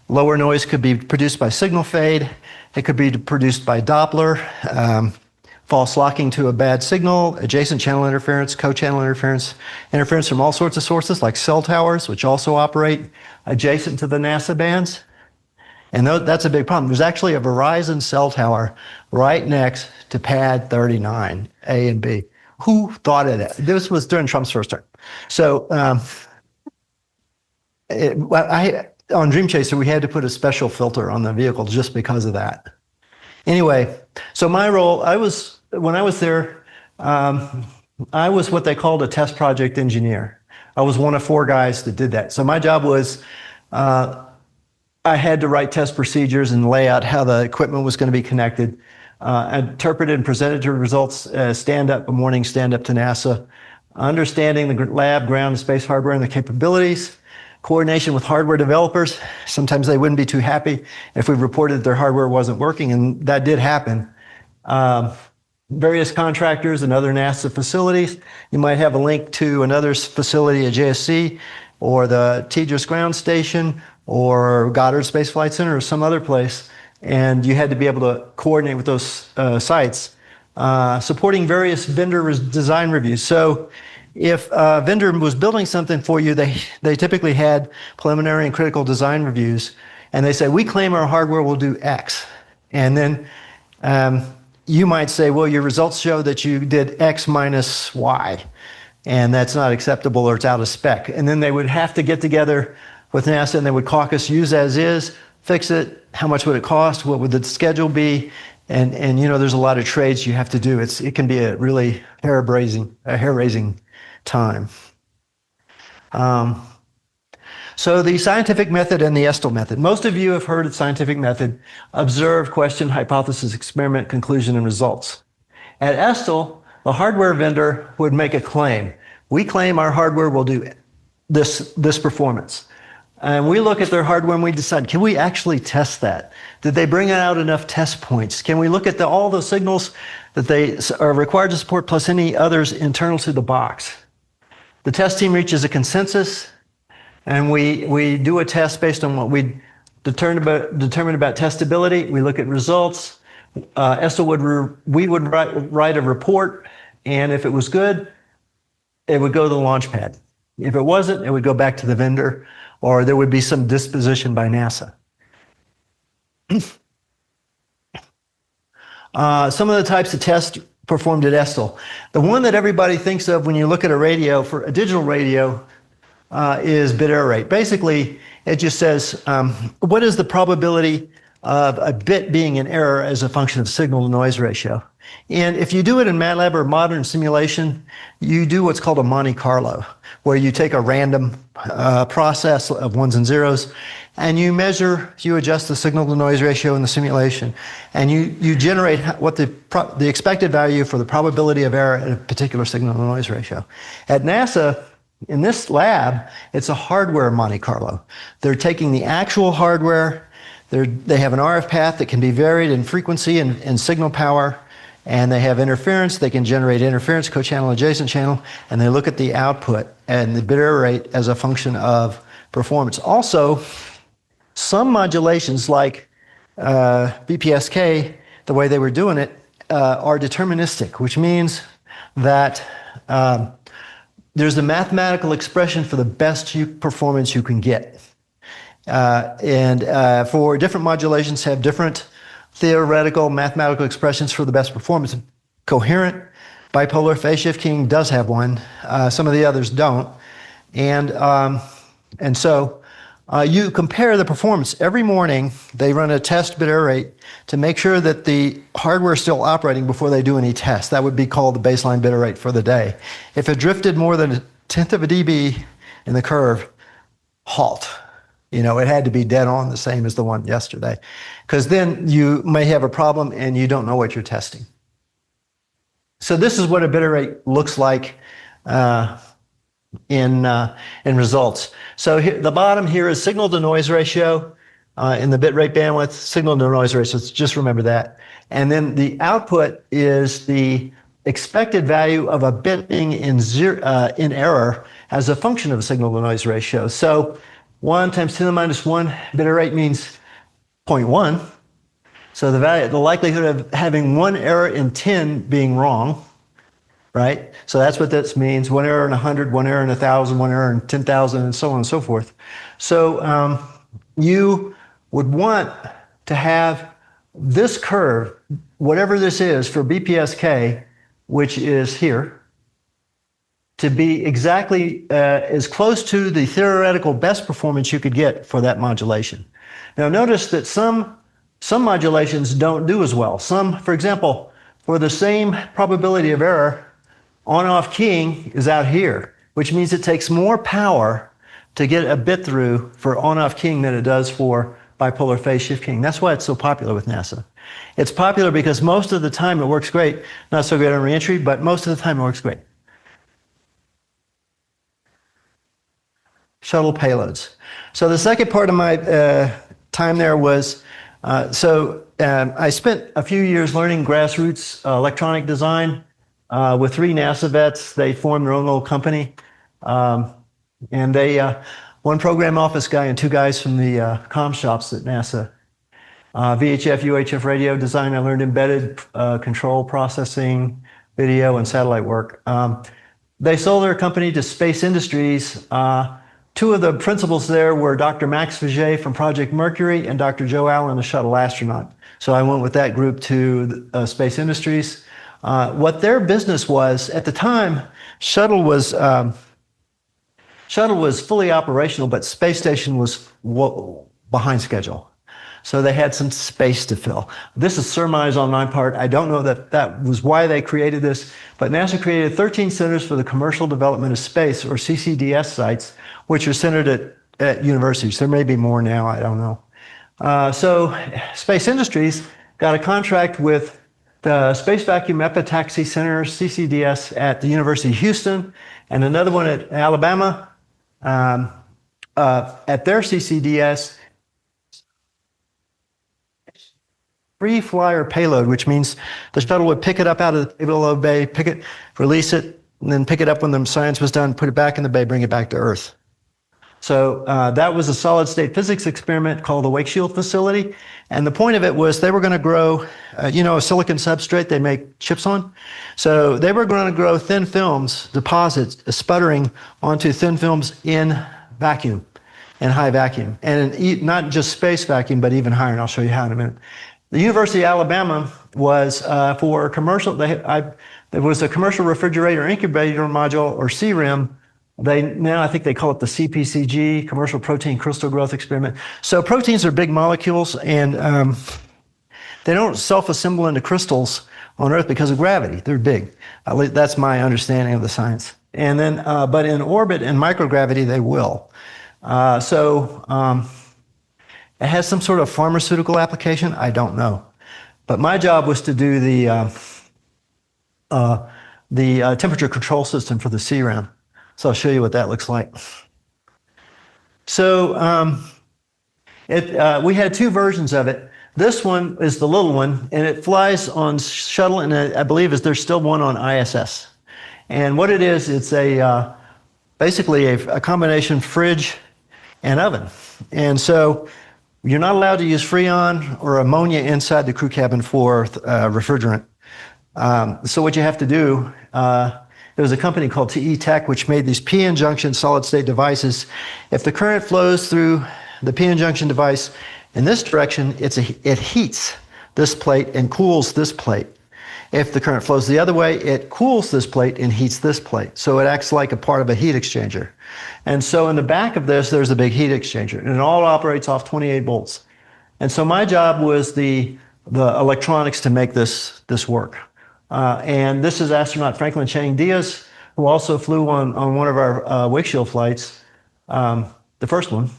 lower noise could be produced by signal fade, it could be produced by Doppler, false locking to a bad signal, adjacent channel interference, co-channel interference, interference from all sorts of sources like cell towers, which also operate adjacent to the NASA bands. And that's a big problem. There's actually a Verizon cell tower right next to pad 39, A and B. Who thought of that? This was during Trump's first term. So on Dream Chaser, we had to put a special filter on the vehicle just because of that. Anyway, so my role, when I was there, I was what they called a test project engineer. I was one of 4 guys that did that. So my job was, I had to write test procedures and lay out how the equipment was going to be connected, interpreted and presented to results, stand up to NASA, understanding the lab, ground, and space hardware and the capabilities, coordination with hardware developers. Sometimes they wouldn't be too happy if we reported that their hardware wasn't working, and that did happen. Various contractors and other NASA facilities. You might have a link to another facility at JSC or the TDRS ground station or Goddard Space Flight Center or some other place, and you had to be able to coordinate with those sites, supporting various vendor design reviews. So if a vendor was building something for you, they typically had preliminary and critical design reviews, and they say, we claim our hardware will do X. And then you might say, well, your results show that you did X minus Y, and that's not acceptable or it's out of spec. And then they would have to get together with NASA and they would caucus use as is, fix it, how much would it cost, what would the schedule be, and there's a lot of trades you have to do. It can be a really hair-raising time. So the scientific method and the ESTL method. Most of you have heard of the scientific method: observe, question, hypothesis, experiment, conclusion, and results. At ESTL, the hardware vendor would make a claim. We claim our hardware will do this performance. And we look at their hardware and we decide, can we actually test that? Did they bring out enough test points? Can we look at all the signals that they are required to support plus any others internal to the box? The test team reaches a consensus, and we do a test based on what we determined about testability. We look at results. We would write a report, and if it was good, it would go to the launch pad. If it wasn't, it would go back to the vendor, or there would be some disposition by NASA. Some of the types of tests performed at ESTL. The one that everybody thinks of when you look at a radio, for a digital radio, is bit error rate. Basically, it just says, what is the probability of a bit being in error as a function of signal to noise ratio. And if you do it in MATLAB or modern simulation, you do what's called a Monte Carlo, where you take a random process of ones and zeros, and you adjust the signal to noise ratio in the simulation, and you generate what the expected value for the probability of error at a particular signal to noise ratio. At NASA, in this lab, it's a hardware Monte Carlo. They're taking the actual hardware, they have an RF path that can be varied in frequency and signal power, and they have interference. They can generate interference, co-channel, adjacent channel, and they look at the output and the bit error rate as a function of performance. Also, some modulations like BPSK, the way they were doing it, are deterministic, which means that there's a mathematical expression for the best performance you can get. And for different modulations have different theoretical mathematical expressions for the best performance. Coherent bipolar phase shift keying does have one. Some of the others don't. And so you compare the performance. Every morning, they run a test bit error rate to make sure that the hardware is still operating before they do any tests. That would be called the baseline bit error rate for the day. If it drifted more than 1/10 of a dB in the curve, halt. You know, it had to be dead on, the same as the one yesterday. Because then you may have a problem and you don't know what you're testing. So this is what a bit error rate looks like in results. So here, the bottom here is signal to noise ratio in the bit rate bandwidth, signal to noise ratio, so just remember that. And then the output is the expected value of a bit being in error as a function of a signal to noise ratio. So 1 times 10 to the minus 1 bit error rate means 0.1. So the likelihood of having one error in 10 being wrong, right? So that's what this means. One error in 100, one error in 1,000, one error in 10,000, and so on and so forth. So you would want to have this curve, whatever this is for BPSK, which is here, to be exactly as close to the theoretical best performance you could get for that modulation. Now notice that some modulations don't do as well. Some, for example, for the same probability of error, on-off keying is out here, which means it takes more power to get a bit through for on-off keying than it does for bipolar phase shift keying. That's why it's so popular with NASA. It's popular because most of the time it works great. Not so great on reentry, but most of the time it works great. Shuttle payloads. So the second part of my time there was, I spent a few years learning grassroots electronic design with 3 NASA vets. They formed their own little company. And they, one program office guy and 2 guys from the comm shops at NASA. VHF, UHF radio design. I learned embedded control processing, video, and satellite work. They sold their company to space industries. 2 of the principals there were Dr. Max Faget from Project Mercury and Dr. Joe Allen, a shuttle astronaut. So I went with that group to space industries. What their business was, at the time, Shuttle was fully operational, but space station was behind schedule. So they had some space to fill. This is surmise on my part. I don't know that that was why they created this, but NASA created 13 Centers for the Commercial Development of Space, or CCDS sites, which are centered at universities. There may be more now, I don't know. So space industries got a contract with the Space Vacuum Epitaxy Center, CCDS, at the University of Houston, and another one at Alabama. At their CCDS, free flyer payload, which means the shuttle would pick it up out of the payload bay, release it, and then pick it up when the science was done, put it back in the bay, bring it back to Earth. So that was a solid state physics experiment called the Wake Shield Facility. And the point of it was they were going to grow, a silicon substrate they make chips on. So they were going to grow thin films, deposits, sputtering onto thin films in vacuum, in high vacuum. And not just space vacuum, but even higher, and I'll show you how in a minute. The University of Alabama was for commercial, there was a commercial refrigerator incubator module, or CRIM, Now I think they call it the CPCG, Commercial Protein Crystal Growth Experiment. So proteins are big molecules, and they don't self-assemble into crystals on Earth because of gravity. They're big. At least that's my understanding of the science. And then, but in orbit and microgravity, they will. It has some sort of pharmaceutical application. I don't know. But my job was to do the temperature control system for the CRAM. So I'll show you what that looks like. So we had two versions of it. This one is the little one, and it flies on Shuttle, and I believe there's still one on ISS. And what it is, it's basically a combination fridge and oven. And so you're not allowed to use Freon or ammonia inside the crew cabin for refrigerant. So what you have to do, there was a company called TE Tech which made these p-n junction solid-state devices. If the current flows through the p-n junction device in this direction, it heats this plate and cools this plate. If the current flows the other way, it cools this plate and heats this plate. So it acts like a part of a heat exchanger. And so in the back of this, there's a big heat exchanger, and it all operates off 28 volts. And so my job was the electronics to make this work. And this is astronaut Franklin Chang Diaz, who also flew on one of our wake shield flights, the first one.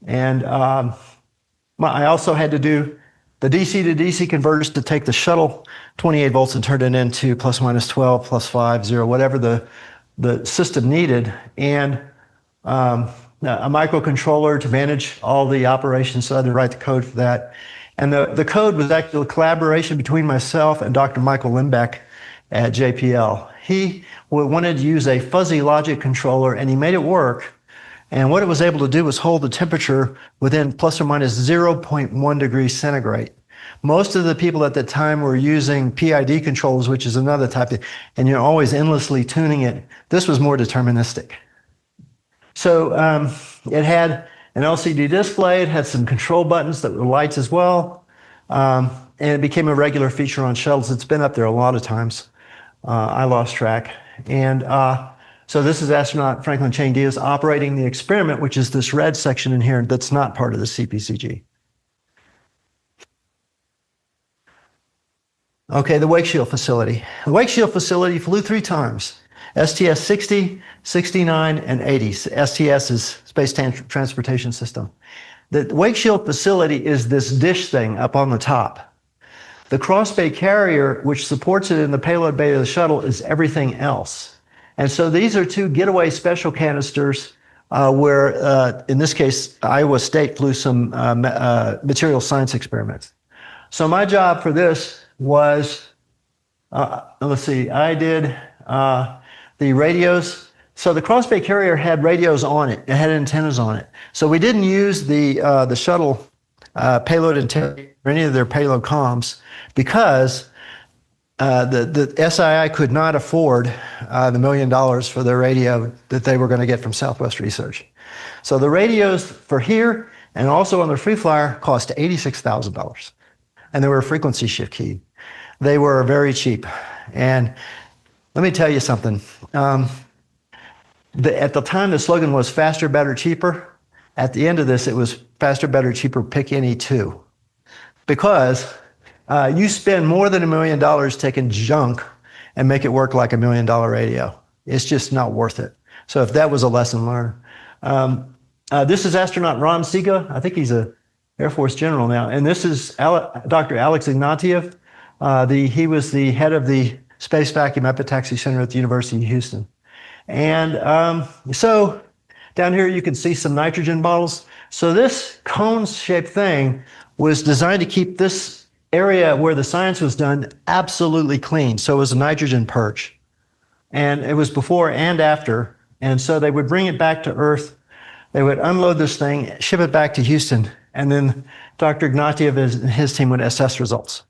And I also had to do the DC to DC converters to take the shuttle 28 volts and turn it into plus minus 12, plus 5, 0, whatever the system needed, and a microcontroller to manage all the operations, so I had to write the code for that. And the code was actually a collaboration between myself and Dr. Michael Limbeck at JPL. He wanted to use a fuzzy logic controller, and he made it work. And what it was able to do was hold the temperature within plus or minus 0.1 degrees centigrade. Most of the people at the time were using PID controllers, which is another type of, and you're always endlessly tuning it. This was more deterministic. So it had an LCD display, it had some control buttons that were lights as well, and it became a regular feature on shuttles. It's been up there a lot of times. I lost track. And so this is astronaut Franklin Chang Diaz operating the experiment, which is this red section in here that's not part of the CPCG. Okay, the wake shield facility. The wake shield facility flew 3 times. STS 60, 69, and 80. STS is Space Transportation System. The wake shield facility is this dish thing up on the top. The cross-bay carrier, which supports it in the payload bay of the shuttle, is everything else. And so these are 2 getaway special canisters where, in this case, Iowa State flew some material science experiments. So my job for this was, let's see, I did the radios. So the cross-bay carrier had radios on it. It had antennas on it. So we didn't use the shuttle payload antenna or any of their payload comms because the SII could not afford the $1 million for their radio that they were going to get from Southwest Research. So the radios for here and also on the free flyer cost $86,000. And they were frequency shift keyed. They were very cheap. And let me tell you something. At the time, the slogan was faster, better, cheaper. At the end of this, it was faster, better, cheaper, pick any 2. Because you spend more than $1 million taking junk and make it work like $1 million radio. It's just not worth it. So if that was a lesson learned. This is astronaut Ron Siga. I think he's a Air Force general now. And this is Dr. Alex Ignatieff. He was the head of the Space Vacuum Epitaxy Center at the University of Houston. And so down here you can see some nitrogen bottles. So this cone-shaped thing was designed to keep this area where the science was done absolutely clean. So it was a nitrogen purge. And it was before and after. And so they would bring it back to Earth. They would unload this thing, ship it back to Houston, and then Dr. Ignatieff and his team would assess results.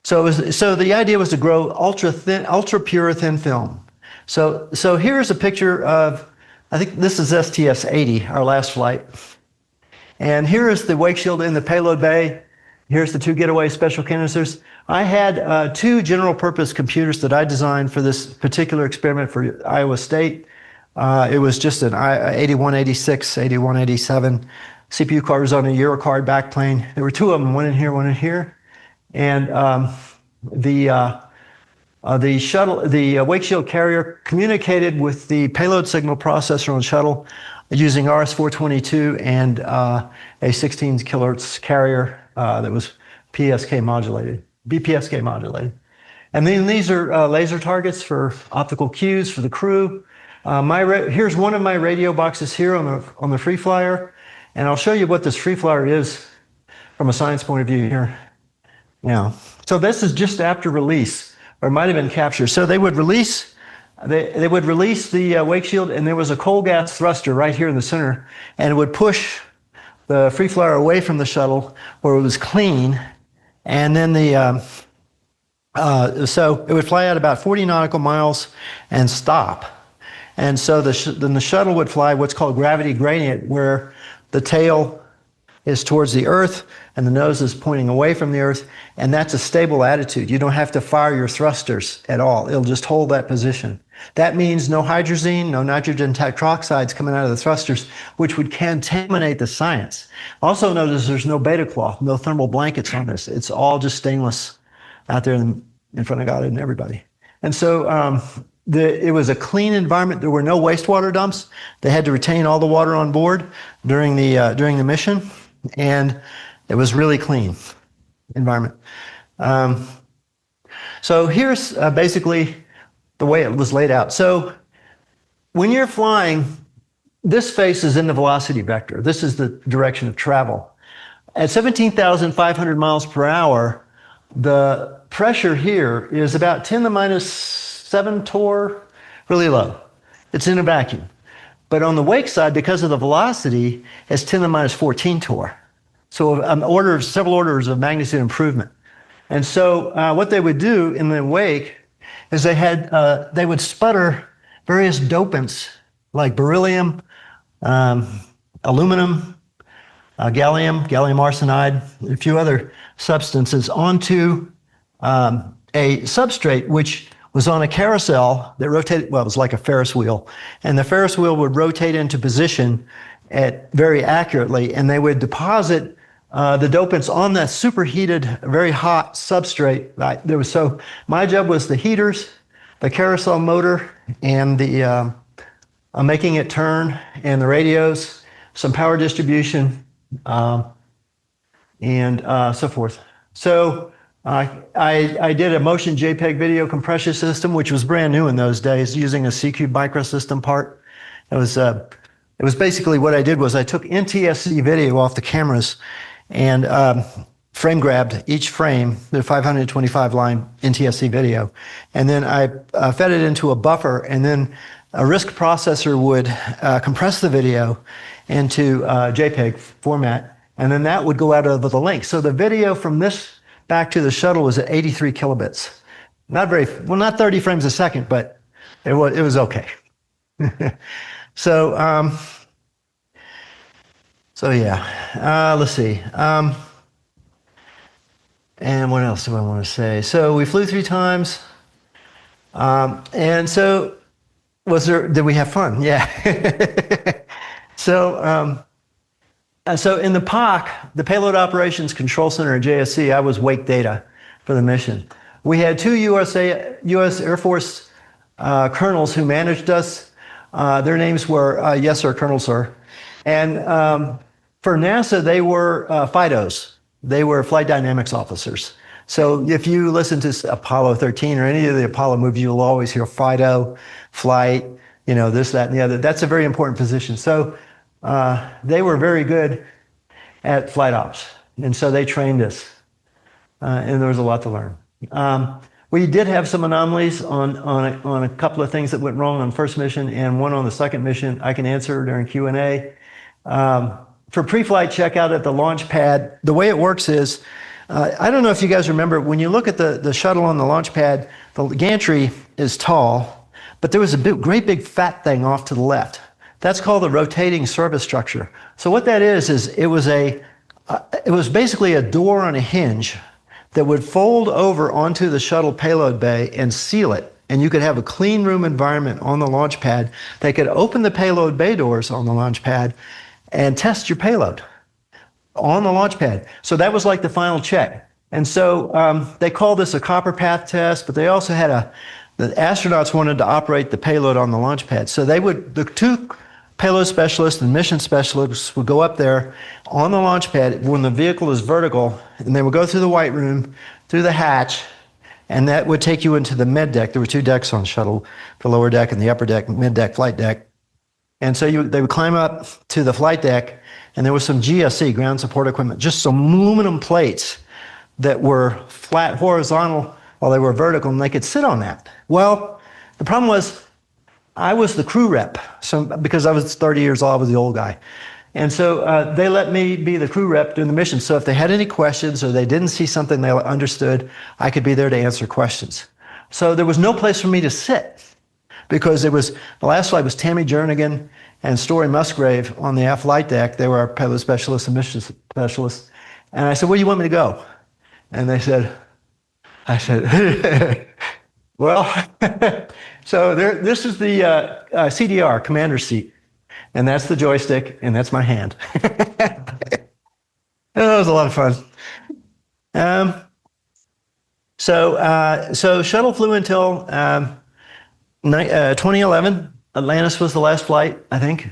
So the idea was to grow ultra pure thin film. So here's a picture of, I think this is STS 80, our last flight. And here is the wake shield in the payload bay. Here's the 2 getaway special canisters. I had two general purpose computers that I designed for this particular experiment for Iowa State. It was just an 8186, 8187. CPU card was on a Eurocard backplane. There were two of them, one in here, one in here. And the shuttle, the wake shield carrier communicated with the payload signal processor on shuttle using RS-422 and a 16 kilohertz carrier that was BPSK modulated. And then these are laser targets for optical cues for the crew. Here's one of my radio boxes here on the free flyer, and I'll show you what this free flyer is from a science point of view here. Now, so this is just after release, or it might have been capture. So they would release, they would release the wake shield, and there was a coal gas thruster right here in the center, and it would push the free flyer away from the shuttle where it was clean, and then so it would fly out about 40 nautical miles and stop. And so then the shuttle would fly what's called gravity gradient, where the tail is towards the Earth and the nose is pointing away from the Earth, and that's a stable attitude. You don't have to fire your thrusters at all. It'll just hold that position. That means no hydrazine, no nitrogen tetroxides coming out of the thrusters, which would contaminate the science. Also notice there's no beta cloth, no thermal blankets on this. It's all just stainless out there in front of God and everybody. And so it was a clean environment. There were no wastewater dumps. They had to retain all the water on board during the mission, and it was really clean environment. So here's basically the way it was laid out. So when you're flying, this face is in the velocity vector. This is the direction of travel. At 17,500 miles per hour, the pressure here is about 10 to the minus 7 torr, really low. It's in a vacuum. But on the wake side, because of the velocity, it's 10 to the minus 14 torr. So several orders of magnitude improvement. And so what they would do in the wake is they would sputter various dopants like beryllium, aluminum, gallium arsenide, a few other substances onto a substrate which was on a carousel that rotated, well, it was like a Ferris wheel, and the Ferris wheel would rotate into position very accurately, and they would deposit the dopants on that superheated, very hot substrate. So my job was the heaters, the carousel motor, and the making it turn, and the radios, some power distribution, and so forth. So I did a motion JPEG video compression system, which was brand new in those days, using a C-Cube microsystem part. It was basically what I did was I took NTSC video off the cameras and frame grabbed each frame, the 525 line NTSC video, and then I fed it into a buffer, and then a RISC processor would compress the video into JPEG format, and then that would go out over the link. So the video from this back to the shuttle was at 83 kilobits. Not 30 frames a second, but it was okay. So yeah, let's see. And what else do I want to say? So we flew 3 times. And so did we have fun? Yeah. So in the POC, the Payload Operations Control Center at JSC, I was wake data for the mission. We had 2 U.S. Air Force colonels who managed us. Their names were, yes sir, Colonel sir. And for NASA, they were FIDOs. They were flight dynamics officers. So if you listen to Apollo 13 or any of the Apollo movies, you'll always hear FIDO, flight, this, that, and the other. That's a very important position. So they were very good at flight ops, and so they trained us, and there was a lot to learn. We did have some anomalies on a couple of things that went wrong on first mission and one on the second mission. I can answer during Q&A. For pre-flight checkout at the launch pad, the way it works is, I don't know if you guys remember, when you look at the shuttle on the launch pad, the gantry is tall, but there was a great big fat thing off to the left. That's called the rotating service structure. So what that is it was basically a door on a hinge that would fold over onto the shuttle payload bay and seal it. And you could have a clean room environment on the launch pad. They could open the payload bay doors on the launch pad and test your payload on the launch pad. So that was like the final check. And so they called this a copper path test, but they also had the astronauts wanted to operate the payload on the launch pad. So the two payload specialists and mission specialists would go up there on the launch pad when the vehicle is vertical, and they would go through the white room, through the hatch, and that would take you into the med deck. There were two decks on Shuttle, the lower deck and the upper deck, mid deck, flight deck. And so they would climb up to the flight deck, and there was some GSE, ground support equipment, just some aluminum plates that were flat horizontal while they were vertical, and they could sit on that. Well, the problem was I was the crew rep, so because I was 30 years old, I was the old guy. And so they let me be the crew rep during the mission. So if they had any questions or they didn't see something they understood, I could be there to answer questions. So there was no place for me to sit because the last flight was Tammy Jernigan and Story Musgrave on the aft flight deck. They were our payload specialists and mission specialists. And I said, where do you want me to go? And I said, well, so this is the CDR, commander seat. And that's the joystick, and that's my hand. That was a lot of fun. So Shuttle flew until 2011. Atlantis was the last flight, I think.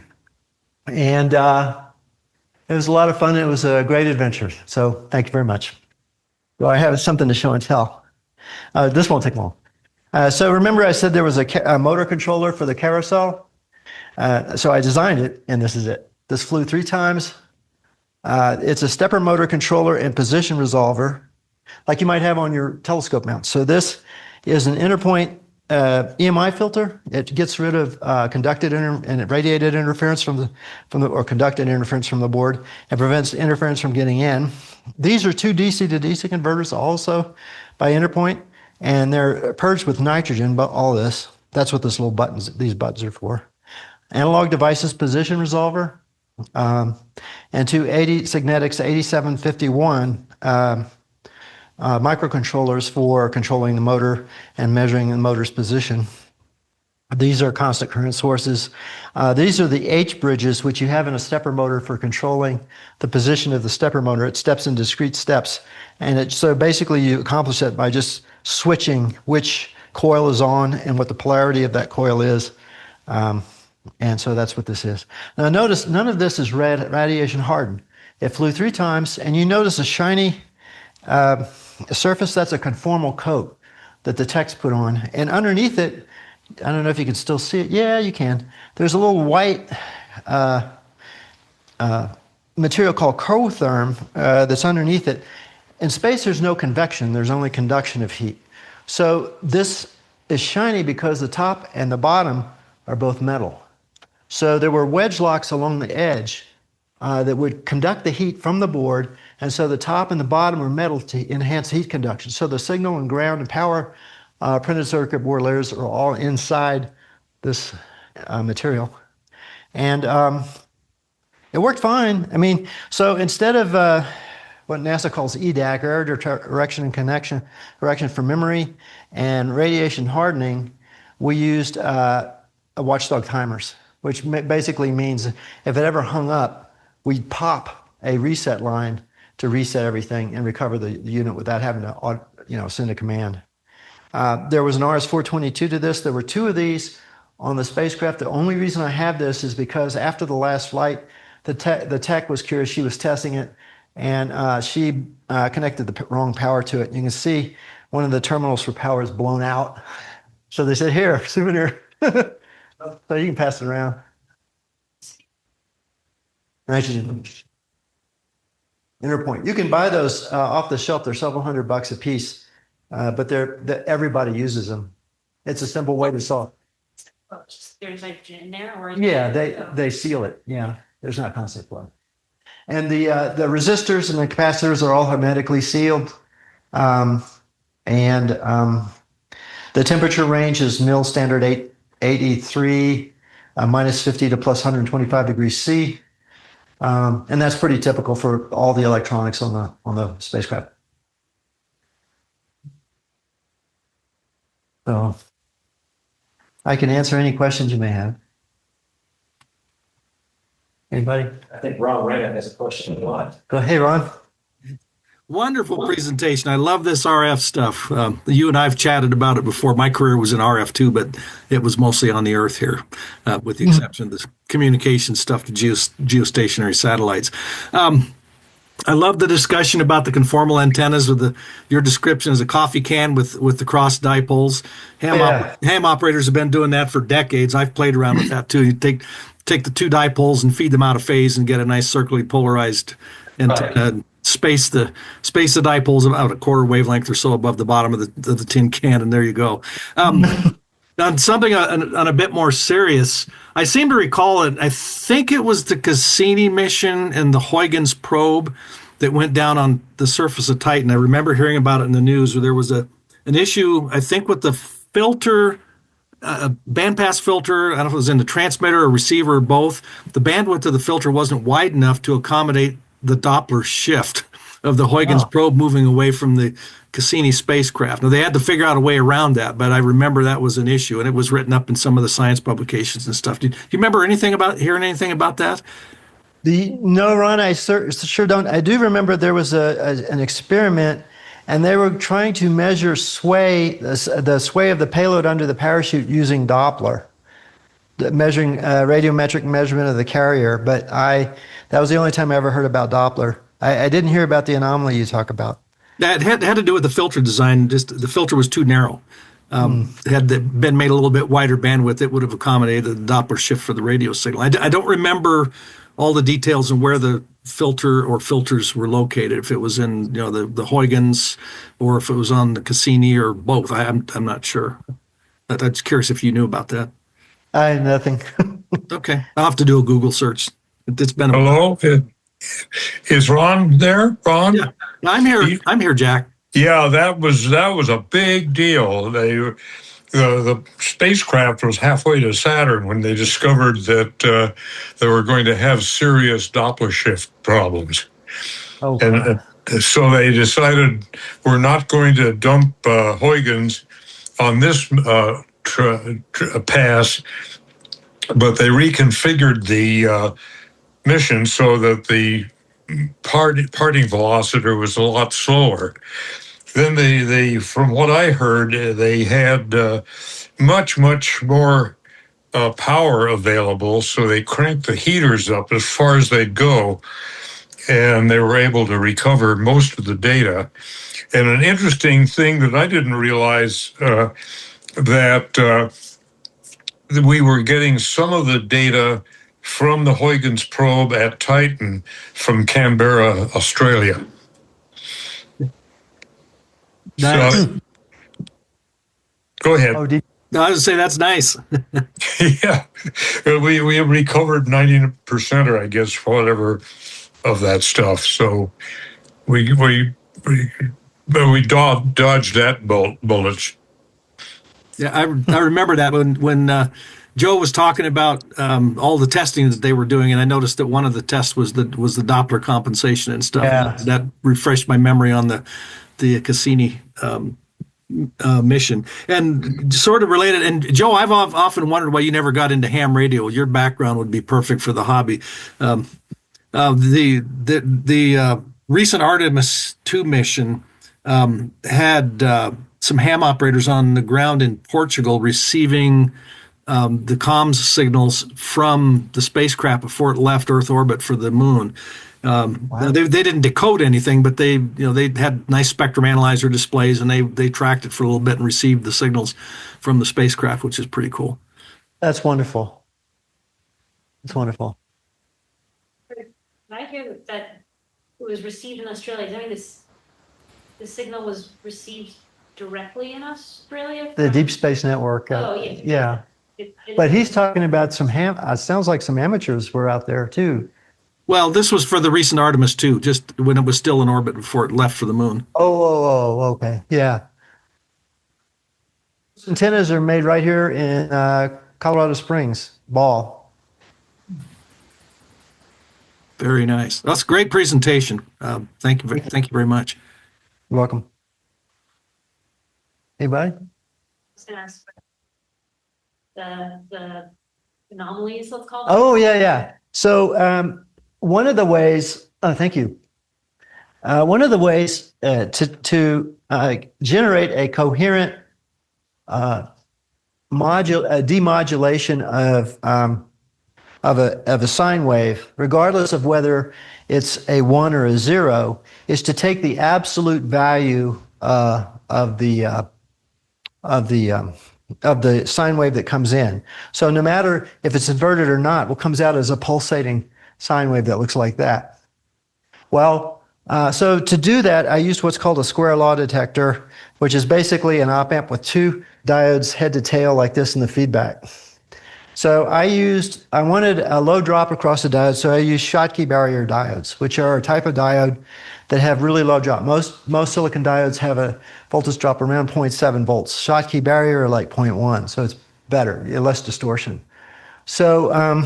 And it was a lot of fun. It was a great adventure. So thank you very much. Do I have something to show and tell? This won't take long. So remember I said there was a motor controller for the carousel? So I designed it, and this is it. This flew 3 times. It's a stepper motor controller and position resolver, like you might have on your telescope mount. So this is an interpoint EMI filter. It gets rid of conducted and radiated interference from the conducted interference from the board and prevents interference from getting in. These are 2 DC to DC converters also by interpoint, and they're purged with nitrogen. But all this, that's what these buttons are for. Analog devices position resolver, and 2 Signetics 8751 microcontrollers for controlling the motor and measuring the motor's position. These are constant current sources. These are the H bridges, which you have in a stepper motor for controlling the position of the stepper motor. It steps in discrete steps. And so basically you accomplish that by just switching which coil is on and what the polarity of that coil is. And so that's what this is. Now notice none of this is radiation hardened. It flew 3 times, and you notice a shiny surface. That's a conformal coat that the techs put on. And underneath it, I don't know if you can still see it. Yeah, you can. There's a little white material called cotherm that's underneath it. In space, there's no convection. There's only conduction of heat. So this is shiny because the top and the bottom are both metal. So there were wedge locks along the edge that would conduct the heat from the board, and so the top and the bottom are metal to enhance heat conduction. So the signal and ground and power printed circuit board layers are all inside this material. And it worked fine. I mean, so instead of what NASA calls EDAC, or error direction and correction for memory and radiation hardening, we used watchdog timers, which basically means if it ever hung up, we'd pop a reset line to reset everything and recover the unit without having to send a command. There was an RS-422 to this. There were 2 of these on the spacecraft. The only reason I have this is because after the last flight, the tech was curious. She was testing it, and she connected the wrong power to it. You can see one of the terminals for power is blown out. So they said, here, souvenir. So you can pass it around. Nitrogen. Interpoint. You can buy those off the shelf. They're several $100 a piece, but everybody uses them. It's a simple way to solve. There's nitrogen in there, or they seal it. Yeah, there's not constant flow. And the resistors and the capacitors are all hermetically sealed, and the temperature range is mil standard 883 minus 50 to plus 125 degrees C. And that's pretty typical for all the electronics on the spacecraft. So I can answer any questions you may have. Anybody? I think Ron Reagan has a question. What? Go ahead, Ron. Wonderful presentation. I love this RF stuff. You and I have chatted about it before. My career was in RF too, but it was mostly on the Earth here, with the exception of the communication stuff to geostationary satellites. I love the discussion about the conformal antennas with your description as a coffee can with the cross dipoles. Ham operators have been doing that for decades. I've played around with that too. You take the two dipoles and feed them out of phase and get a nice circularly polarized antenna. Right. Space the dipoles about a quarter wavelength or so above the bottom of the tin can, and there you go. On something on a bit more serious, I seem to recall it. I think it was the Cassini mission and the Huygens probe that went down on the surface of Titan. I remember hearing about it in the news where there was an issue, I think, with the filter, bandpass filter. I don't know if it was in the transmitter or receiver or both. The bandwidth of the filter wasn't wide enough to accommodate the Doppler shift of the Huygens probe moving away from the Cassini spacecraft. Now, they had to figure out a way around that, but I remember that was an issue, and it was written up in some of the science publications and stuff. Do you remember hearing anything about that? No, Ron, I sure don't. I do remember there was an experiment, and they were trying to measure the sway of the payload under the parachute using Doppler, measuring radiometric measurement of the carrier. But that was the only time I ever heard about Doppler. I didn't hear about the anomaly you talk about. That had to do with the filter design. Just the filter was too narrow. Had been made a little bit wider bandwidth, it would have accommodated the Doppler shift for the radio signal. I don't remember all the details on where the filter or filters were located. If it was in the Huygens, or if it was on the Cassini, or both. I'm not sure. I'm just curious if you knew about that. I had nothing. Okay, I'll have to do a Google search. It's been a Hello, is Ron there? Ron? Yeah, I'm here. I'm here, Jack. Yeah, that was a big deal. The spacecraft was halfway to Saturn when they discovered that they were going to have serious Doppler shift problems. Oh, and so they decided we're not going to dump Huygens on this pass, but they reconfigured the mission so that the parting velociter was a lot slower. Then they from what I heard, they had much more power available, so they cranked the heaters up as far as they'd go, and they were able to recover most of the data. And an interesting thing that I didn't realize that we were getting some of the data from the Huygens probe at Titan from Canberra, Australia. So, go ahead. Oh, I was going to say that's nice. Yeah, we have recovered 90%, or I guess whatever, of that stuff. So we dodged that bullets. Yeah, I remember that when Joe was talking about all the testing that they were doing, and I noticed that one of the tests was the Doppler compensation and stuff. Yeah. That refreshed my memory on the Cassini mission. And sort of related, and Joe, I've often wondered why you never got into ham radio. Your background would be perfect for the hobby. The recent Artemis II mission had some ham operators on the ground in Portugal receiving the comms signals from the spacecraft before it left Earth orbit for the moon. Wow. They didn't decode anything, but they had nice spectrum analyzer displays, and they tracked it for a little bit and received the signals from the spacecraft, which is pretty cool. That's wonderful. It's wonderful. I hear that it was received in Australia. I mean, the signal was received directly in Australia? The Deep Space Network. Oh, yeah. Yeah. It But he's talking about some it sounds like some amateurs were out there too. Well, this was for the recent Artemis II, just when it was still in orbit before it left for the moon. Oh, okay. Yeah. Antennas are made right here in Colorado Springs, Ball. Very nice. That's a great presentation. Thank you very much. You're welcome. Anybody? was gonna ask. The anomalies, let's call it. Oh, yeah, yeah. So one of the ways, thank you. One of the ways to generate a coherent demodulation of a sine wave, regardless of whether it's a 1 or a 0, is to take the absolute value of the sine wave that comes in. So no matter if it's inverted or not, what comes out is a pulsating sine wave that looks like that. Well, so to do that, I used what's called a square law detector, which is basically an op-amp with two diodes head to tail like this in the feedback. So I wanted a low drop across the diode, so I used Schottky barrier diodes, which are a type of diode that have really low drop. Most silicon diodes have a voltage drop around 0.7 volts. Schottky barrier are like 0.1, so it's better, less distortion. So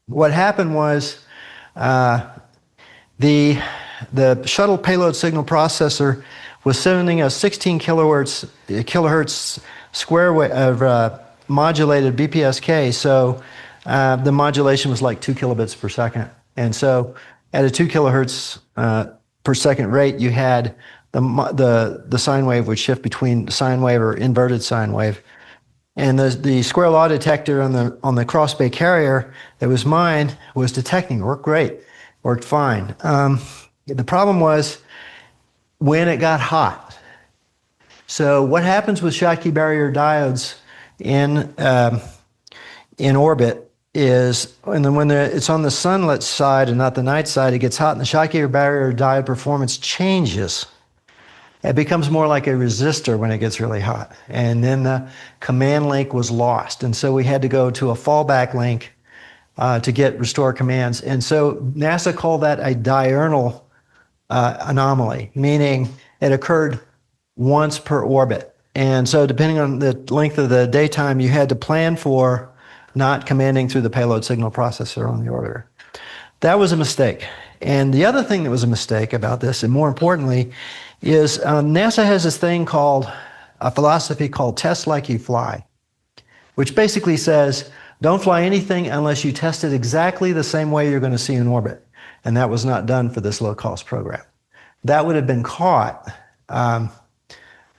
what happened was the shuttle payload signal processor was sending a 16 kilohertz square wave of modulated BPSK, so the modulation was like 2 kilobits per second. And so at a 2 kilohertz per second rate, you had the sine wave would shift between sine wave or inverted sine wave. And the square law detector on the crossbay carrier that was mine was detecting, worked great, worked fine. The problem was when it got hot. So what happens with Schottky barrier diodes in orbit is, and then when it's on the sunlit side and not the night side, it gets hot, and the Schottky barrier diode performance changes. It becomes more like a resistor when it gets really hot. And then the command link was lost. And so we had to go to a fallback link to get restore commands. And so NASA called that a diurnal anomaly, meaning it occurred once per orbit. And so depending on the length of the daytime, you had to plan for not commanding through the payload signal processor on the orbiter. That was a mistake. And the other thing that was a mistake about this, and more importantly, is NASA has this thing called, a philosophy called test like you fly, which basically says, don't fly anything unless you test it exactly the same way you're going to see in orbit. And that was not done for this low-cost program. That would have been caught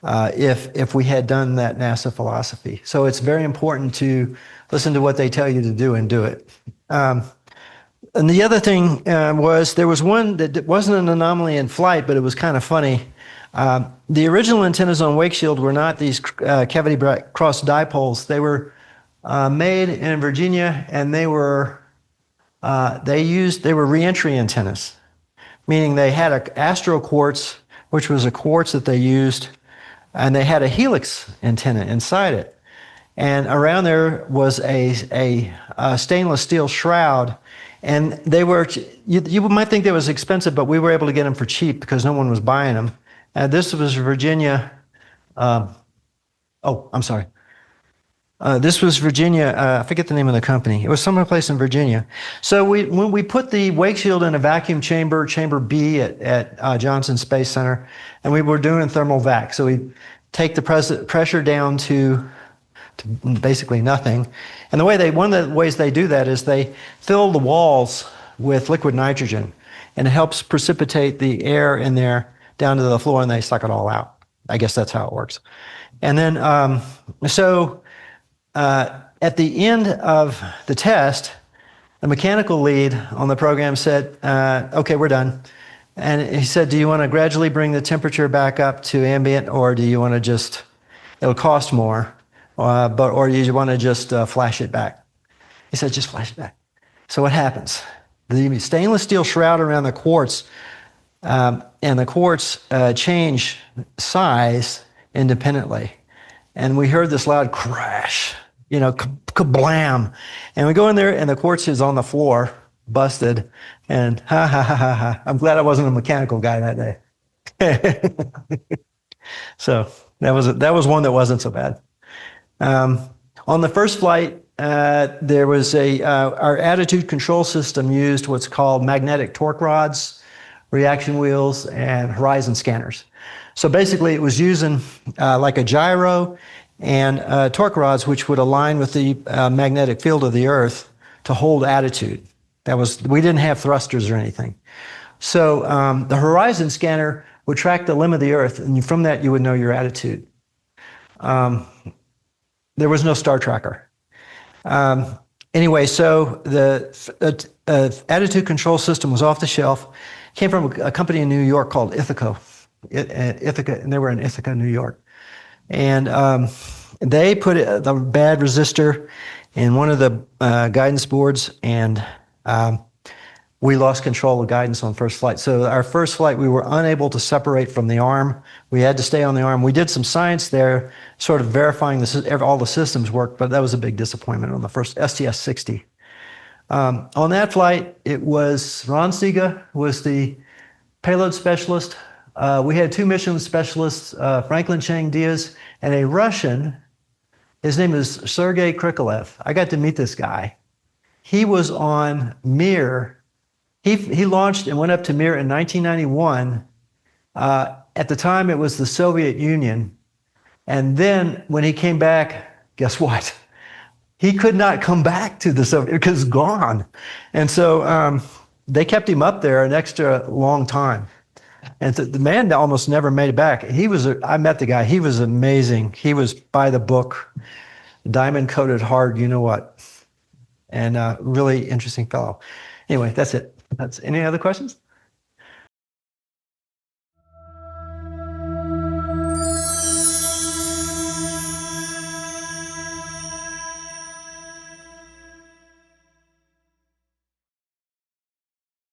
if we had done that NASA philosophy. So it's very important to listen to what they tell you to do and do it. And the other thing was there was one that wasn't an anomaly in flight, but it was kind of funny. The original antennas on Wake Shield were not these cavity cross dipoles. They were made in Virginia, and they were reentry antennas, meaning they had an astro quartz, which was a quartz that they used, and they had a helix antenna inside it. And around there was a stainless steel shroud. And they were, you might think they was expensive, but we were able to get them for cheap because no one was buying them. This was Virginia. I'm sorry. This was Virginia. I forget the name of the company. It was someplace in Virginia. So when we put the wake shield in a vacuum chamber, chamber B at Johnson Space Center, and we were doing thermal vac. So we take the pressure down to basically nothing. And one of the ways they do that is they fill the walls with liquid nitrogen, and it helps precipitate the air in there down to the floor, and they suck it all out. I guess that's how it works. And then, at the end of the test, the mechanical lead on the program said, okay, we're done. And he said, do you want to gradually bring the temperature back up to ambient, or do you want to it'll cost more, or you want to just flash it back? He said, just flash it back. So what happens? The stainless steel shroud around the quartz and the quartz change size independently. And we heard this loud crash, kablam. And we go in there, and the quartz is on the floor, busted. And ha, ha, ha, ha, ha. I'm glad I wasn't a mechanical guy that day. So that was one that wasn't so bad. On the first flight, there was our attitude control system used what's called magnetic torque rods, reaction wheels, and horizon scanners. So basically it was using like a gyro and torque rods, which would align with the magnetic field of the Earth to hold attitude. We didn't have thrusters or anything. So the horizon scanner would track the limb of the Earth, and from that you would know your attitude. There was no star tracker. Anyway, so the attitude control system was off the shelf. Came from a company in New York called Ithaca, and they were in Ithaca, New York. And they put the bad resistor in one of the guidance boards, and we lost control of guidance on first flight. So our first flight, we were unable to separate from the arm. We had to stay on the arm. We did some science there, sort of verifying all the systems worked, but that was a big disappointment on the first STS-60. On that flight, it was Ron Siga was the payload specialist. We had two mission specialists, Franklin Chang Diaz, and a Russian. His name is Sergei Krikalev. I got to meet this guy. He was on Mir. He launched and went up to Mir in 1991. At the time, it was the Soviet Union. And then when he came back, guess what? He could not come back to the Soviet because it's gone. And so they kept him up there an extra long time. And the man almost never made it back. I met the guy. He was amazing. He was by the book, diamond coated hard, you know what, and really interesting fellow. Anyway, that's it. Any other questions?